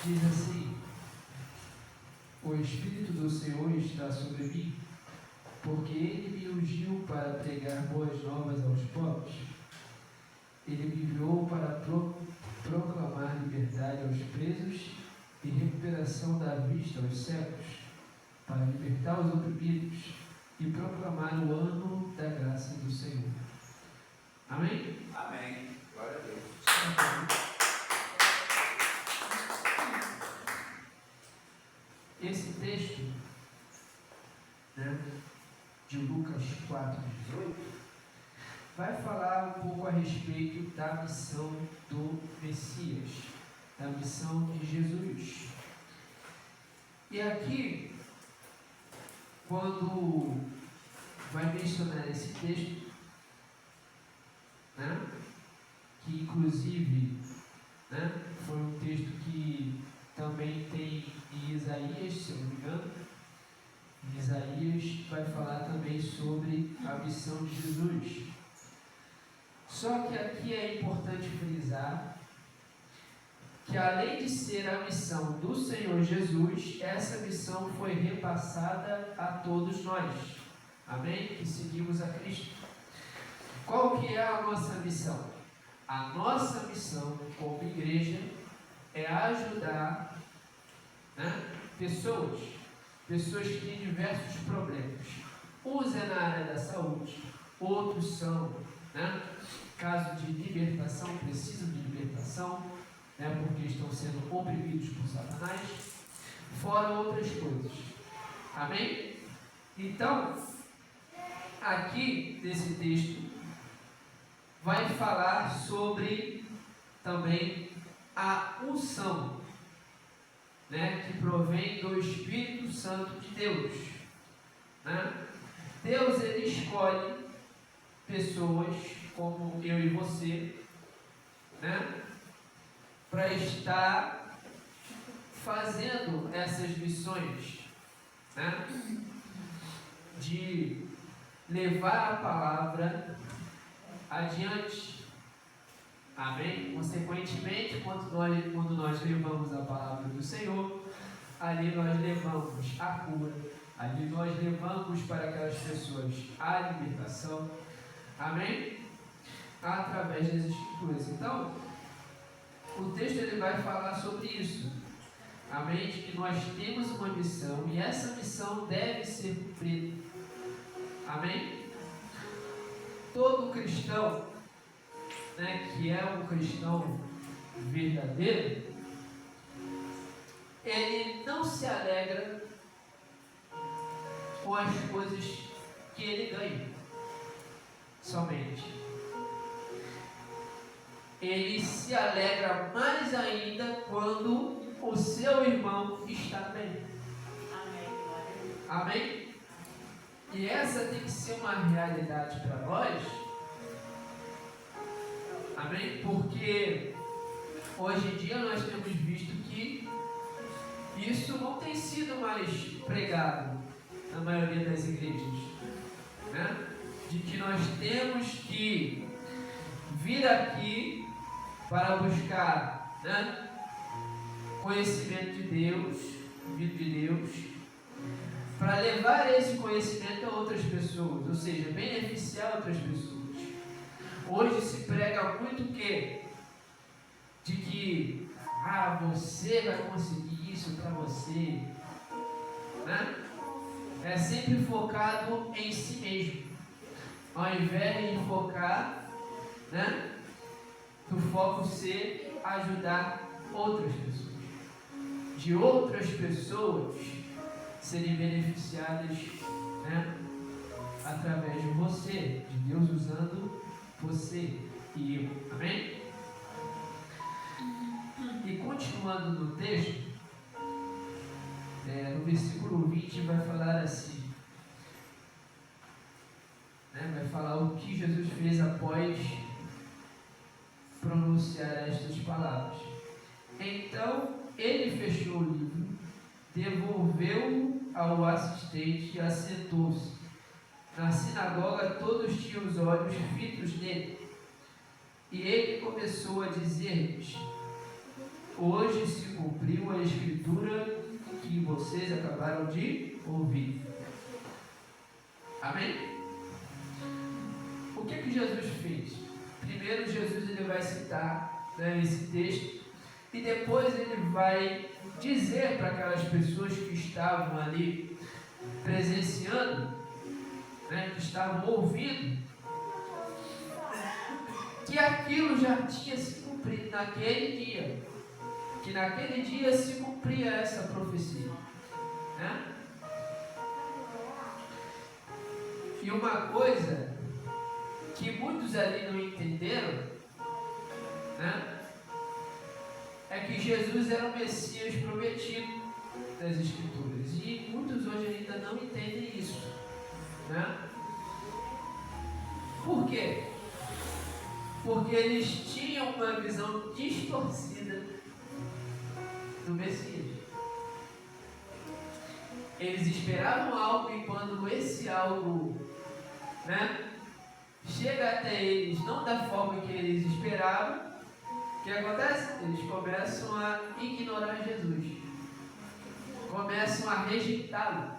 diz assim: o Espírito do Senhor está sobre mim, porque Ele me ungiu para pregar boas novas aos pobres. Ele me enviou para proclamar liberdade aos presos e recuperação da vista aos cegos, para libertar os oprimidos e proclamar o ano da graça do Senhor. Amém? Amém. Glória a Deus. Esse texto, né, de Lucas 4:18, vai falar um pouco a respeito da missão do Messias, da missão de Jesus. E aqui, quando vai mencionar esse texto, né, que inclusive, né, foi um texto que também tem em Isaías, se eu não me engano. Em Isaías vai falar também sobre a missão de Jesus. Só que aqui é importante frisar que, além de ser a missão do Senhor Jesus, essa missão foi repassada a todos nós, amém? Que seguimos a Cristo. Qual que é a nossa missão? A nossa missão como igreja é ajudar, né, pessoas que têm diversos problemas. Uns é na área da saúde, outros são, né, caso de libertação, precisam de libertação, né, porque estão sendo oprimidos por Satanás, fora outras coisas. Amém? Então, aqui nesse texto vai falar sobre também a unção, né, que provém do Espírito Santo de Deus, né? Deus, ele escolhe pessoas como eu e você, né, para estar fazendo essas missões, né, de levar a palavra adiante. Amém? Consequentemente, quando nós levamos a palavra do Senhor, ali nós levamos a cura, ali nós levamos para aquelas pessoas a libertação. Amém? Através das Escrituras. Então, o texto ele vai falar sobre isso. Amém? De que nós temos uma missão e essa missão deve ser cumprida. Amém? Todo cristão, né, que é um cristão verdadeiro, ele não se alegra com as coisas que ele ganha somente. Ele se alegra mais ainda quando o seu irmão está bem. Amém? E essa tem que ser uma realidade para nós. Amém? Porque hoje em dia nós temos visto que isso não tem sido mais pregado na maioria das igrejas, né? De que nós temos que vir aqui para buscar, né, conhecimento de Deus, vindo de Deus, para levar esse conhecimento a outras pessoas, ou seja, beneficiar outras pessoas. Hoje se prega muito o quê? De que você vai conseguir isso para você, né? É sempre focado em si mesmo, ao invés de focar, né, do foco ser ajudar outras pessoas, de outras pessoas serem beneficiadas, né, através de você, de Deus usando você e eu. Amém? E continuando no texto, no versículo 20 vai falar assim, né, vai falar o que Jesus fez após pronunciar estas palavras. Então ele fechou o livro, devolveu-o ao assistente e assentou-se. Na sinagoga todos tinham os olhos fitos nele. E ele começou a dizer-lhes: hoje se cumpriu a escritura que vocês acabaram de ouvir. Amém? O que Jesus fez? Primeiro, Jesus ele vai citar, né, esse texto, e depois ele vai dizer para aquelas pessoas que estavam ali presenciando, né, que estavam ouvindo, que aquilo já tinha se cumprido naquele dia, que naquele dia se cumpria essa profecia, né? E uma coisa que muitos ali não entenderam, né, é que Jesus era o Messias prometido das Escrituras, e muitos hoje ainda não entendem isso, né? Por quê? Porque eles tinham uma visão distorcida do Messias. Eles esperavam algo, e quando esse algo, né, chega até eles não da forma que eles esperavam, o que acontece? Eles começam a ignorar Jesus, começam a rejeitá-lo.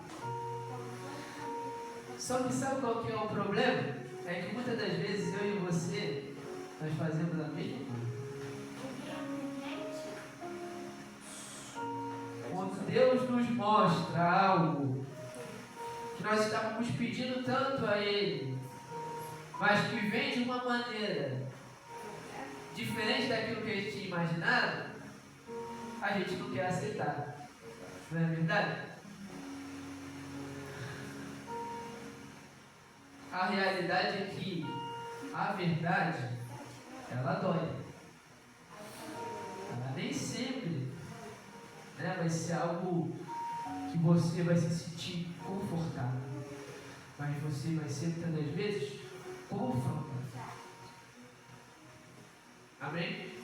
Só que sabe qual que é o problema? É que muitas das vezes eu e você, nós fazemos a mesma coisa. Quando Deus nos mostra algo que nós estávamos pedindo tanto a Ele, mas que vem de uma maneira diferente daquilo que a gente tinha imaginado, a gente não quer aceitar. Não é verdade? A realidade é que a verdade, ela dói. Ela nem sempre, né, vai ser algo que você vai se sentir confortável, mas você vai ser muitas das vezes confrontado. Amém?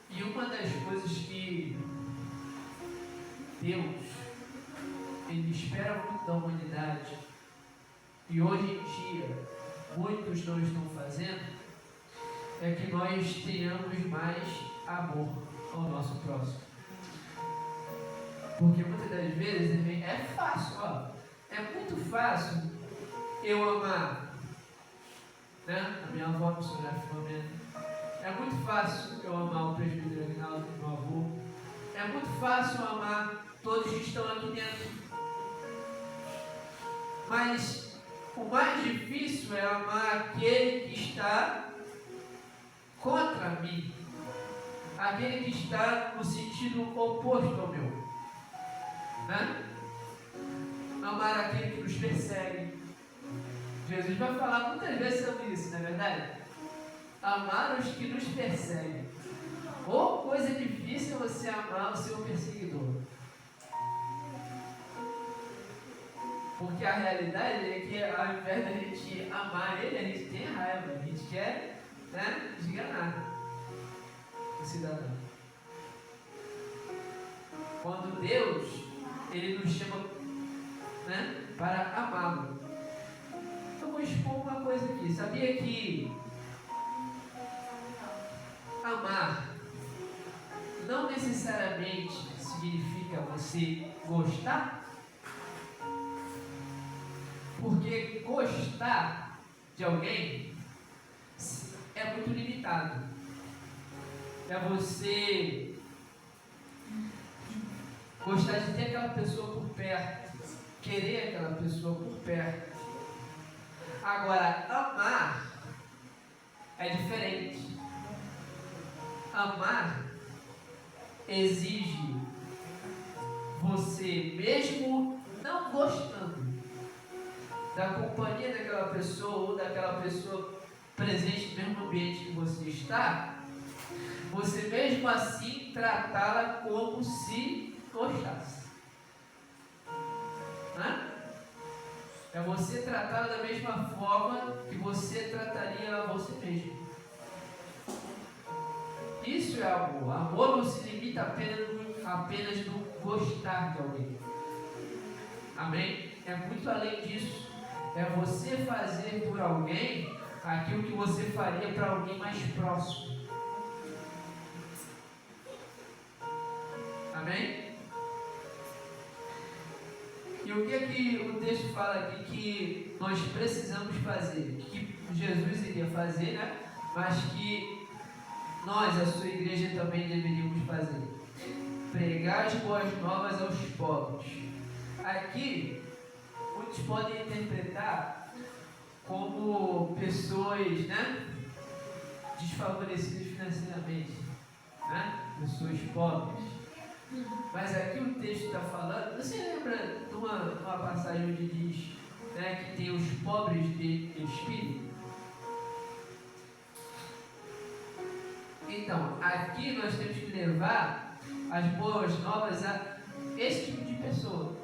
E uma das coisas que Deus Ele espera muito da humanidade, e hoje em dia muitos não estão fazendo, é que nós tenhamos mais amor ao nosso próximo. Porque muitas das vezes é fácil, ó, é muito fácil eu amar, né? A minha avó, a missionária Filomena. É muito fácil eu amar o presbítero Aguinaldo, meu avô. É muito fácil eu amar todos que estão aqui dentro. Mas o mais difícil é amar aquele que está contra mim, aquele que está no sentido oposto ao meu, né? Amar aquele que nos persegue. Jesus vai falar muitas vezes sobre isso, não é verdade? Amar os que nos perseguem. Ou coisa difícil é você amar o seu perseguidor. Porque a realidade é que ao invés da gente amar ele, a gente tem raiva, a gente quer, né, desganar o cidadão. Quando Deus, Ele nos chama, né, para amá-lo. Eu vou expor uma coisa aqui. Sabia que amar não necessariamente significa você gostar? Porque gostar de alguém é muito limitado. É você gostar de ter aquela pessoa por perto, querer aquela pessoa por perto. Agora, amar é diferente. Amar exige você, mesmo não gostando da companhia daquela pessoa ou daquela pessoa presente no mesmo ambiente que você está, você mesmo assim tratá-la como se gostasse. Né? É você tratá-la da mesma forma que você trataria a você mesmo. Isso é amor. Amor não se limita apenas no gostar de alguém. Amém? É muito além disso. É você fazer por alguém aquilo que você faria para alguém mais próximo. Amém? E o que é que o texto fala aqui que nós precisamos fazer? Que Jesus iria fazer, né? Mas que nós, a sua igreja, também deveríamos fazer. Pregar as boas novas aos pobres. Aqui, muitos podem interpretar como pessoas, né, desfavorecidas financeiramente, né? Pessoas pobres. Mas aqui o texto está falando, você lembra de uma passagem onde diz, né, que tem os pobres de espírito? Então, aqui nós temos que levar as boas novas a esse tipo de pessoa.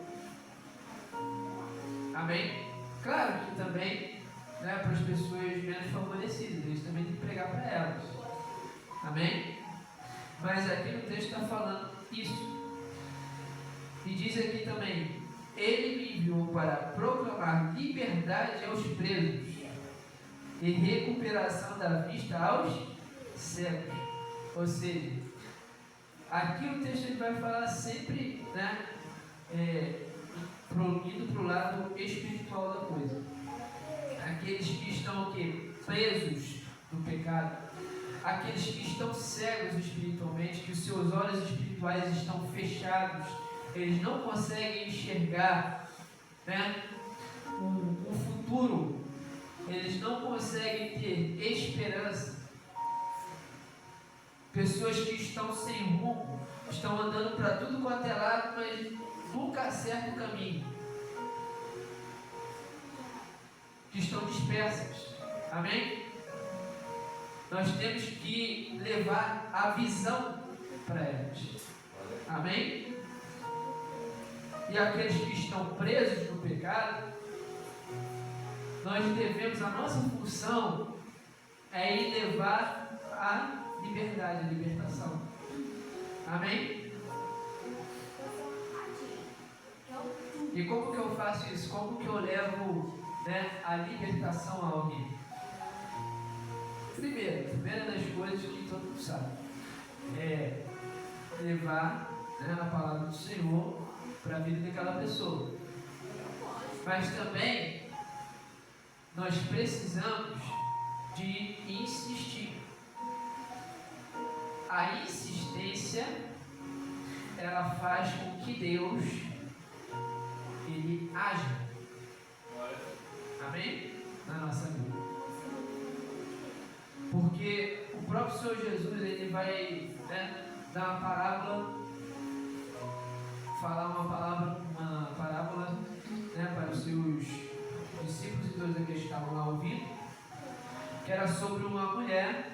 Amém? Claro que também, né, para as pessoas menos favorecidas, eles também têm que pregar para elas. Amém? Mas aqui no texto está falando isso. E diz aqui também: Ele me enviou para proclamar liberdade aos presos e recuperação da vista aos cegos. Ou seja, aqui o texto ele vai falar sempre, né, indo para o lado espiritual da coisa. Aqueles que estão o quê? Presos do pecado. Aqueles que estão cegos espiritualmente, que os seus olhos espirituais estão fechados, eles não conseguem enxergar, né, um futuro, eles não conseguem ter esperança. Pessoas que estão sem rumo, estão andando para tudo quanto é lado, mas nunca acertam o caminho, que estão dispersas. Amém? Nós temos que levar a visão para elas. Amém? E aqueles que estão presos no pecado, nós devemos, a nossa função é ir levar a liberdade, a libertação. Amém? E como que eu faço isso? Como que eu levo, né, a libertação a alguém? Primeira das coisas que todo mundo sabe é levar, né, a palavra do Senhor para a vida daquela pessoa. Mas também nós precisamos de insistir. A insistência, ela faz com que Deus ele haja. Amém? Na nossa vida. Porque o próprio Senhor Jesus ele vai, né, dar uma parábola, falar uma parábola, né, para os seus discípulos e todos aqueles que estavam lá ouvindo, que era sobre uma mulher,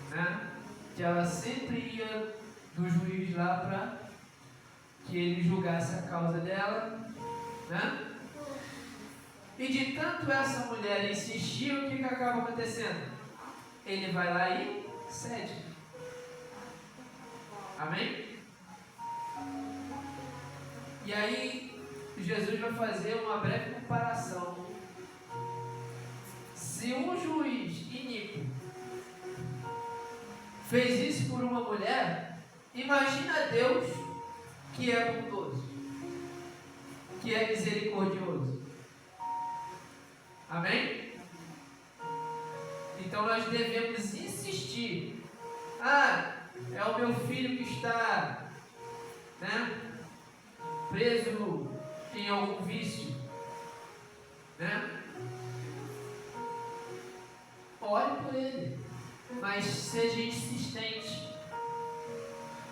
né, que ela sempre ia do juiz lá para que ele julgasse a causa dela, né? E de tanto essa mulher insistir, o que acaba acontecendo? Ele vai lá e cede. Amém? E aí, Jesus vai fazer uma breve comparação. Se um juiz iníquo fez isso por uma mulher, imagina Deus que é bondoso, que é misericordioso. Amém? Então nós devemos insistir. É o meu filho que está, né, preso em algum vício, né? Ore por ele, mas seja insistente.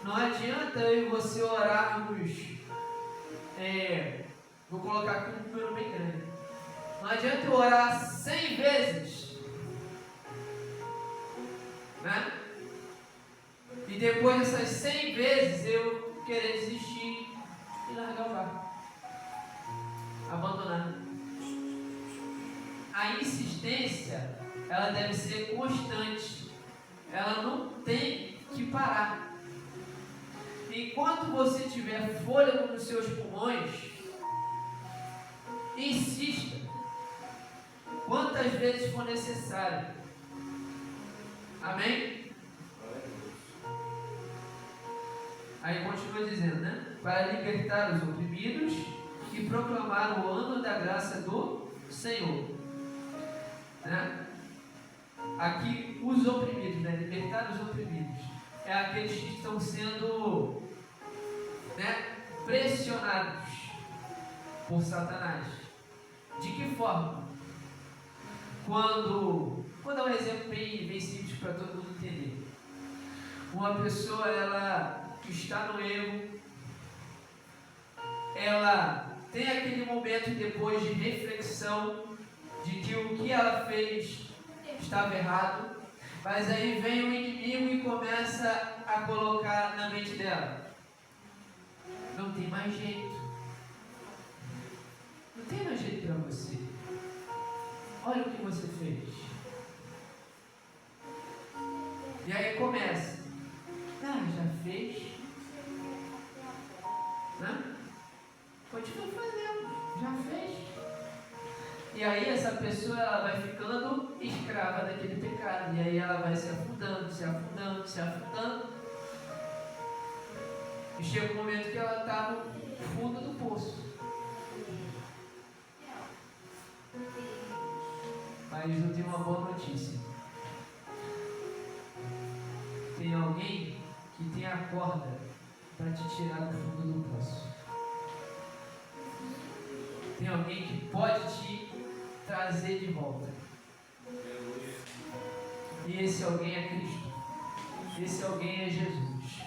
Não adianta eu e você orarmos, vou colocar aqui um número bem grande. Não adianta eu orar 100 vezes, né? E depois dessas 100 vezes eu querer desistir e largar o barco, abandonar. A insistência, ela deve ser constante. Ela não tem que parar. Enquanto você tiver fôlego nos seus pulmões, insista. quantas vezes for necessário. Amém? Aí continua dizendo, né? Para libertar os oprimidos e proclamar o ano da graça do Senhor. Né? Aqui, os oprimidos, né? Libertar os oprimidos. É aqueles que estão sendo, né, pressionados por Satanás. De que forma? Vou dar um exemplo bem simples para todo mundo entender. Uma pessoa, ela está no erro, ela tem aquele momento depois de reflexão de que o que ela fez estava errado, mas aí vem o inimigo e começa a colocar na mente dela: não tem mais jeito, não tem mais jeito para você, olha o que você fez. E aí começa: já fez, né? Continua fazendo, já fez. E aí essa pessoa, ela vai ficando escrava daquele pecado. E aí ela vai se afundando, se afundando, se afundando. E chega um momento que ela está no fundo do poço. Mas eu tenho uma boa notícia. Tem alguém que tem a corda para te tirar do fundo do poço. Tem alguém que pode te trazer de volta. E esse alguém é Cristo. Esse alguém é Jesus.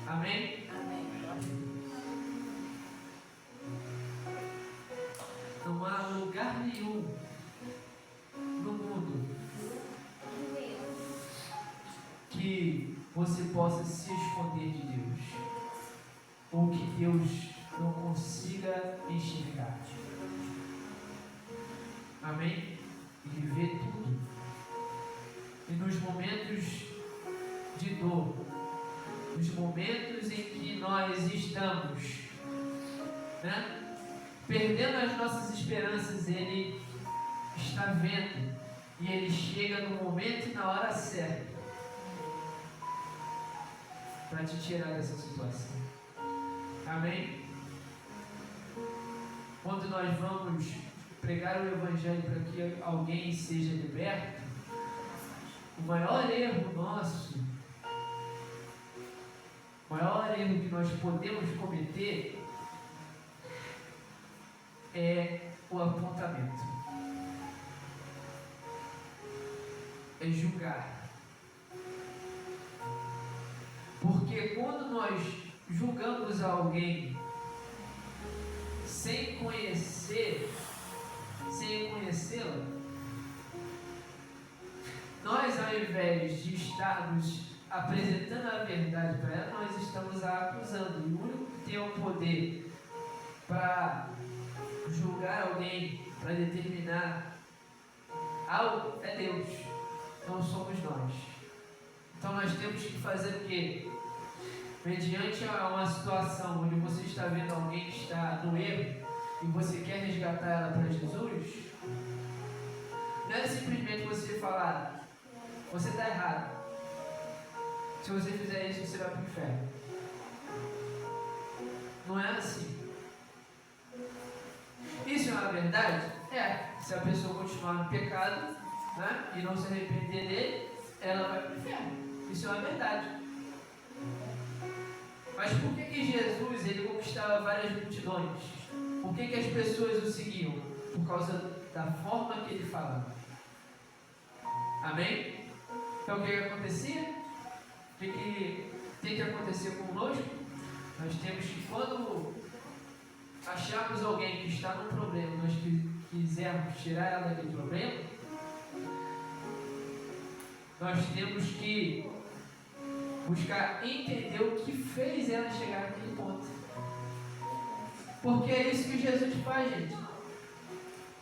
Amém? Não há lugar nenhum no mundo que você possa se esconder de Deus, ou que Deus não consiga enxergar. Amém? Ele vê tudo. E nos momentos de dor, nos momentos em que nós estamos, né, perdendo as nossas esperanças, Ele está vendo. E Ele chega no momento e na hora certa para te tirar dessa situação. Amém? Quando nós vamos pregar o Evangelho para que alguém seja liberto, o maior erro nosso, o maior erro que nós podemos cometer é o apontamento, é julgar. Porque quando nós julgamos alguém sem conhecê-la, nós, ao invés de estarmos apresentando a verdade para ela, nós estamos a acusando. E o único que tem o poder para julgar alguém, para determinar algo, é Deus, não somos nós. Então nós temos que fazer o quê? Mediante a uma situação onde você está vendo alguém que está no erro e você quer resgatar ela para Jesus, não é simplesmente você falar: você está errado, se você fizer isso você vai para o inferno. Não é assim. Isso é uma verdade? É. Se a pessoa continuar no pecado, né, e não se arrepender dele, ela vai para o inferno. Isso é uma verdade. Mas por que Jesus, ele conquistava várias multidões? Por que as pessoas o seguiam? Por causa da forma que ele falava. Amém? Então o que acontecia? O que tem que acontecer conosco? Nós temos que, quando acharmos alguém que está num problema, nós quisermos tirar ela daquele problema, nós temos que buscar entender o que fez ela chegar naquele ponto. Porque é isso que Jesus faz, gente.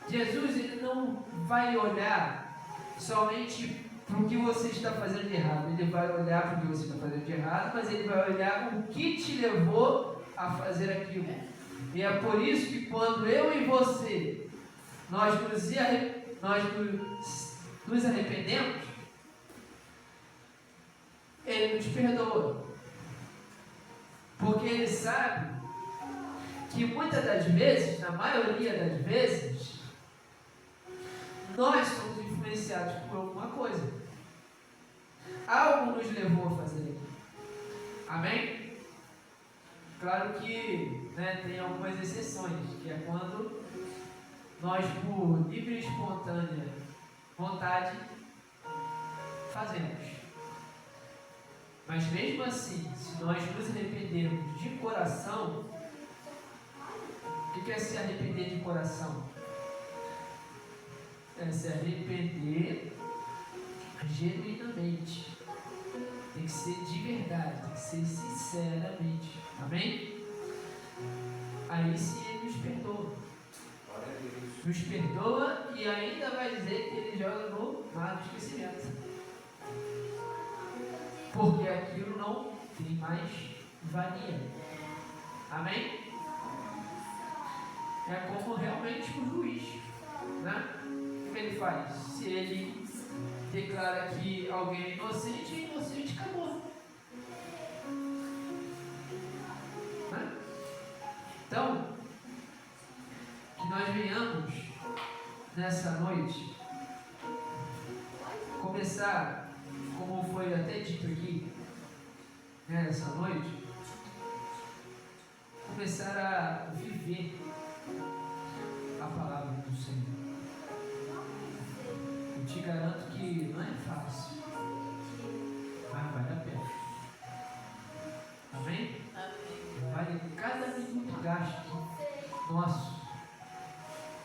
Jesus, ele não vai olhar somente para o que você está fazendo de errado. Ele vai olhar para o que você está fazendo de errado, mas ele vai olhar o que te levou a fazer aquilo. E é por isso que quando eu e você, nós nos nós nos arrependemos, Ele nos perdoa. Porque Ele sabe que muitas das vezes, na maioria das vezes, nós somos influenciados por alguma coisa. Algo nos levou a fazer aquilo. Amém? Claro que tem algumas exceções, que é quando nós, por livre e espontânea vontade, fazemos. Mas mesmo assim, se nós nos arrependermos de coração, o que é se arrepender de coração? É se arrepender genuinamente. Tem que ser de verdade, tem que ser sinceramente. Amém? Aí sim Ele nos perdoa. Nos perdoa e ainda vai dizer que Ele joga no mar do esquecimento. Porque aquilo não tem mais valia. Amém? É como realmente o juiz, né? O que ele faz? Se ele declara que alguém é inocente, acabou. Né? Então, que nós venhamos nessa noite começar, como foi até dito aqui, nessa noite, começar a viver a palavra do Senhor. Eu te garanto que não é fácil, mas vale a pena. Amém? Vale cada minuto gasto nosso,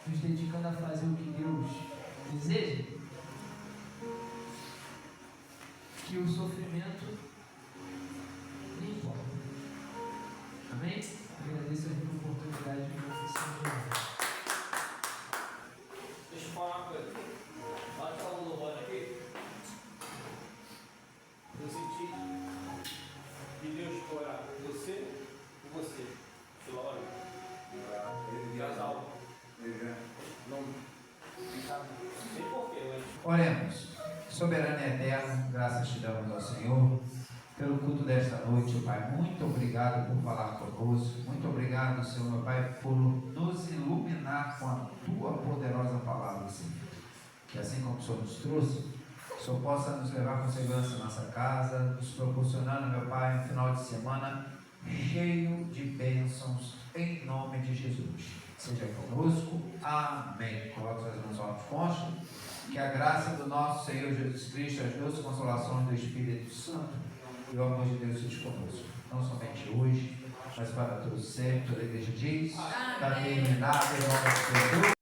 nos dedicando a fazer o que Deus deseja, que o sofrimento nem importa. Amém? Agradeço a oportunidade de me oferecer. Deixa eu falar uma coisa. Pode falar um louvor aqui. Eu senti que Deus foi orar você e você. Pela hora. Casal. Não sei porquê, mas. Oremos. Soberano e eterno, graças te damos ao Senhor pelo culto desta noite, Pai. Muito obrigado por falar conosco. Muito obrigado, Senhor, meu Pai, por nos iluminar com a tua poderosa palavra, Senhor. Que assim como o Senhor nos trouxe, o Senhor possa nos levar com segurança à nossa casa, nos proporcionando, meu Pai, um final de semana cheio de bênçãos, em nome de Jesus. Seja conosco. Amém. Coloque as mãos ao cônjuge. Que a graça do nosso Senhor Jesus Cristo, as duas consolações do Espírito Santo e o amor de Deus seja conosco. Não somente hoje, mas para todos sempre. Toda a igreja diz: está terminado em nome de Jesus.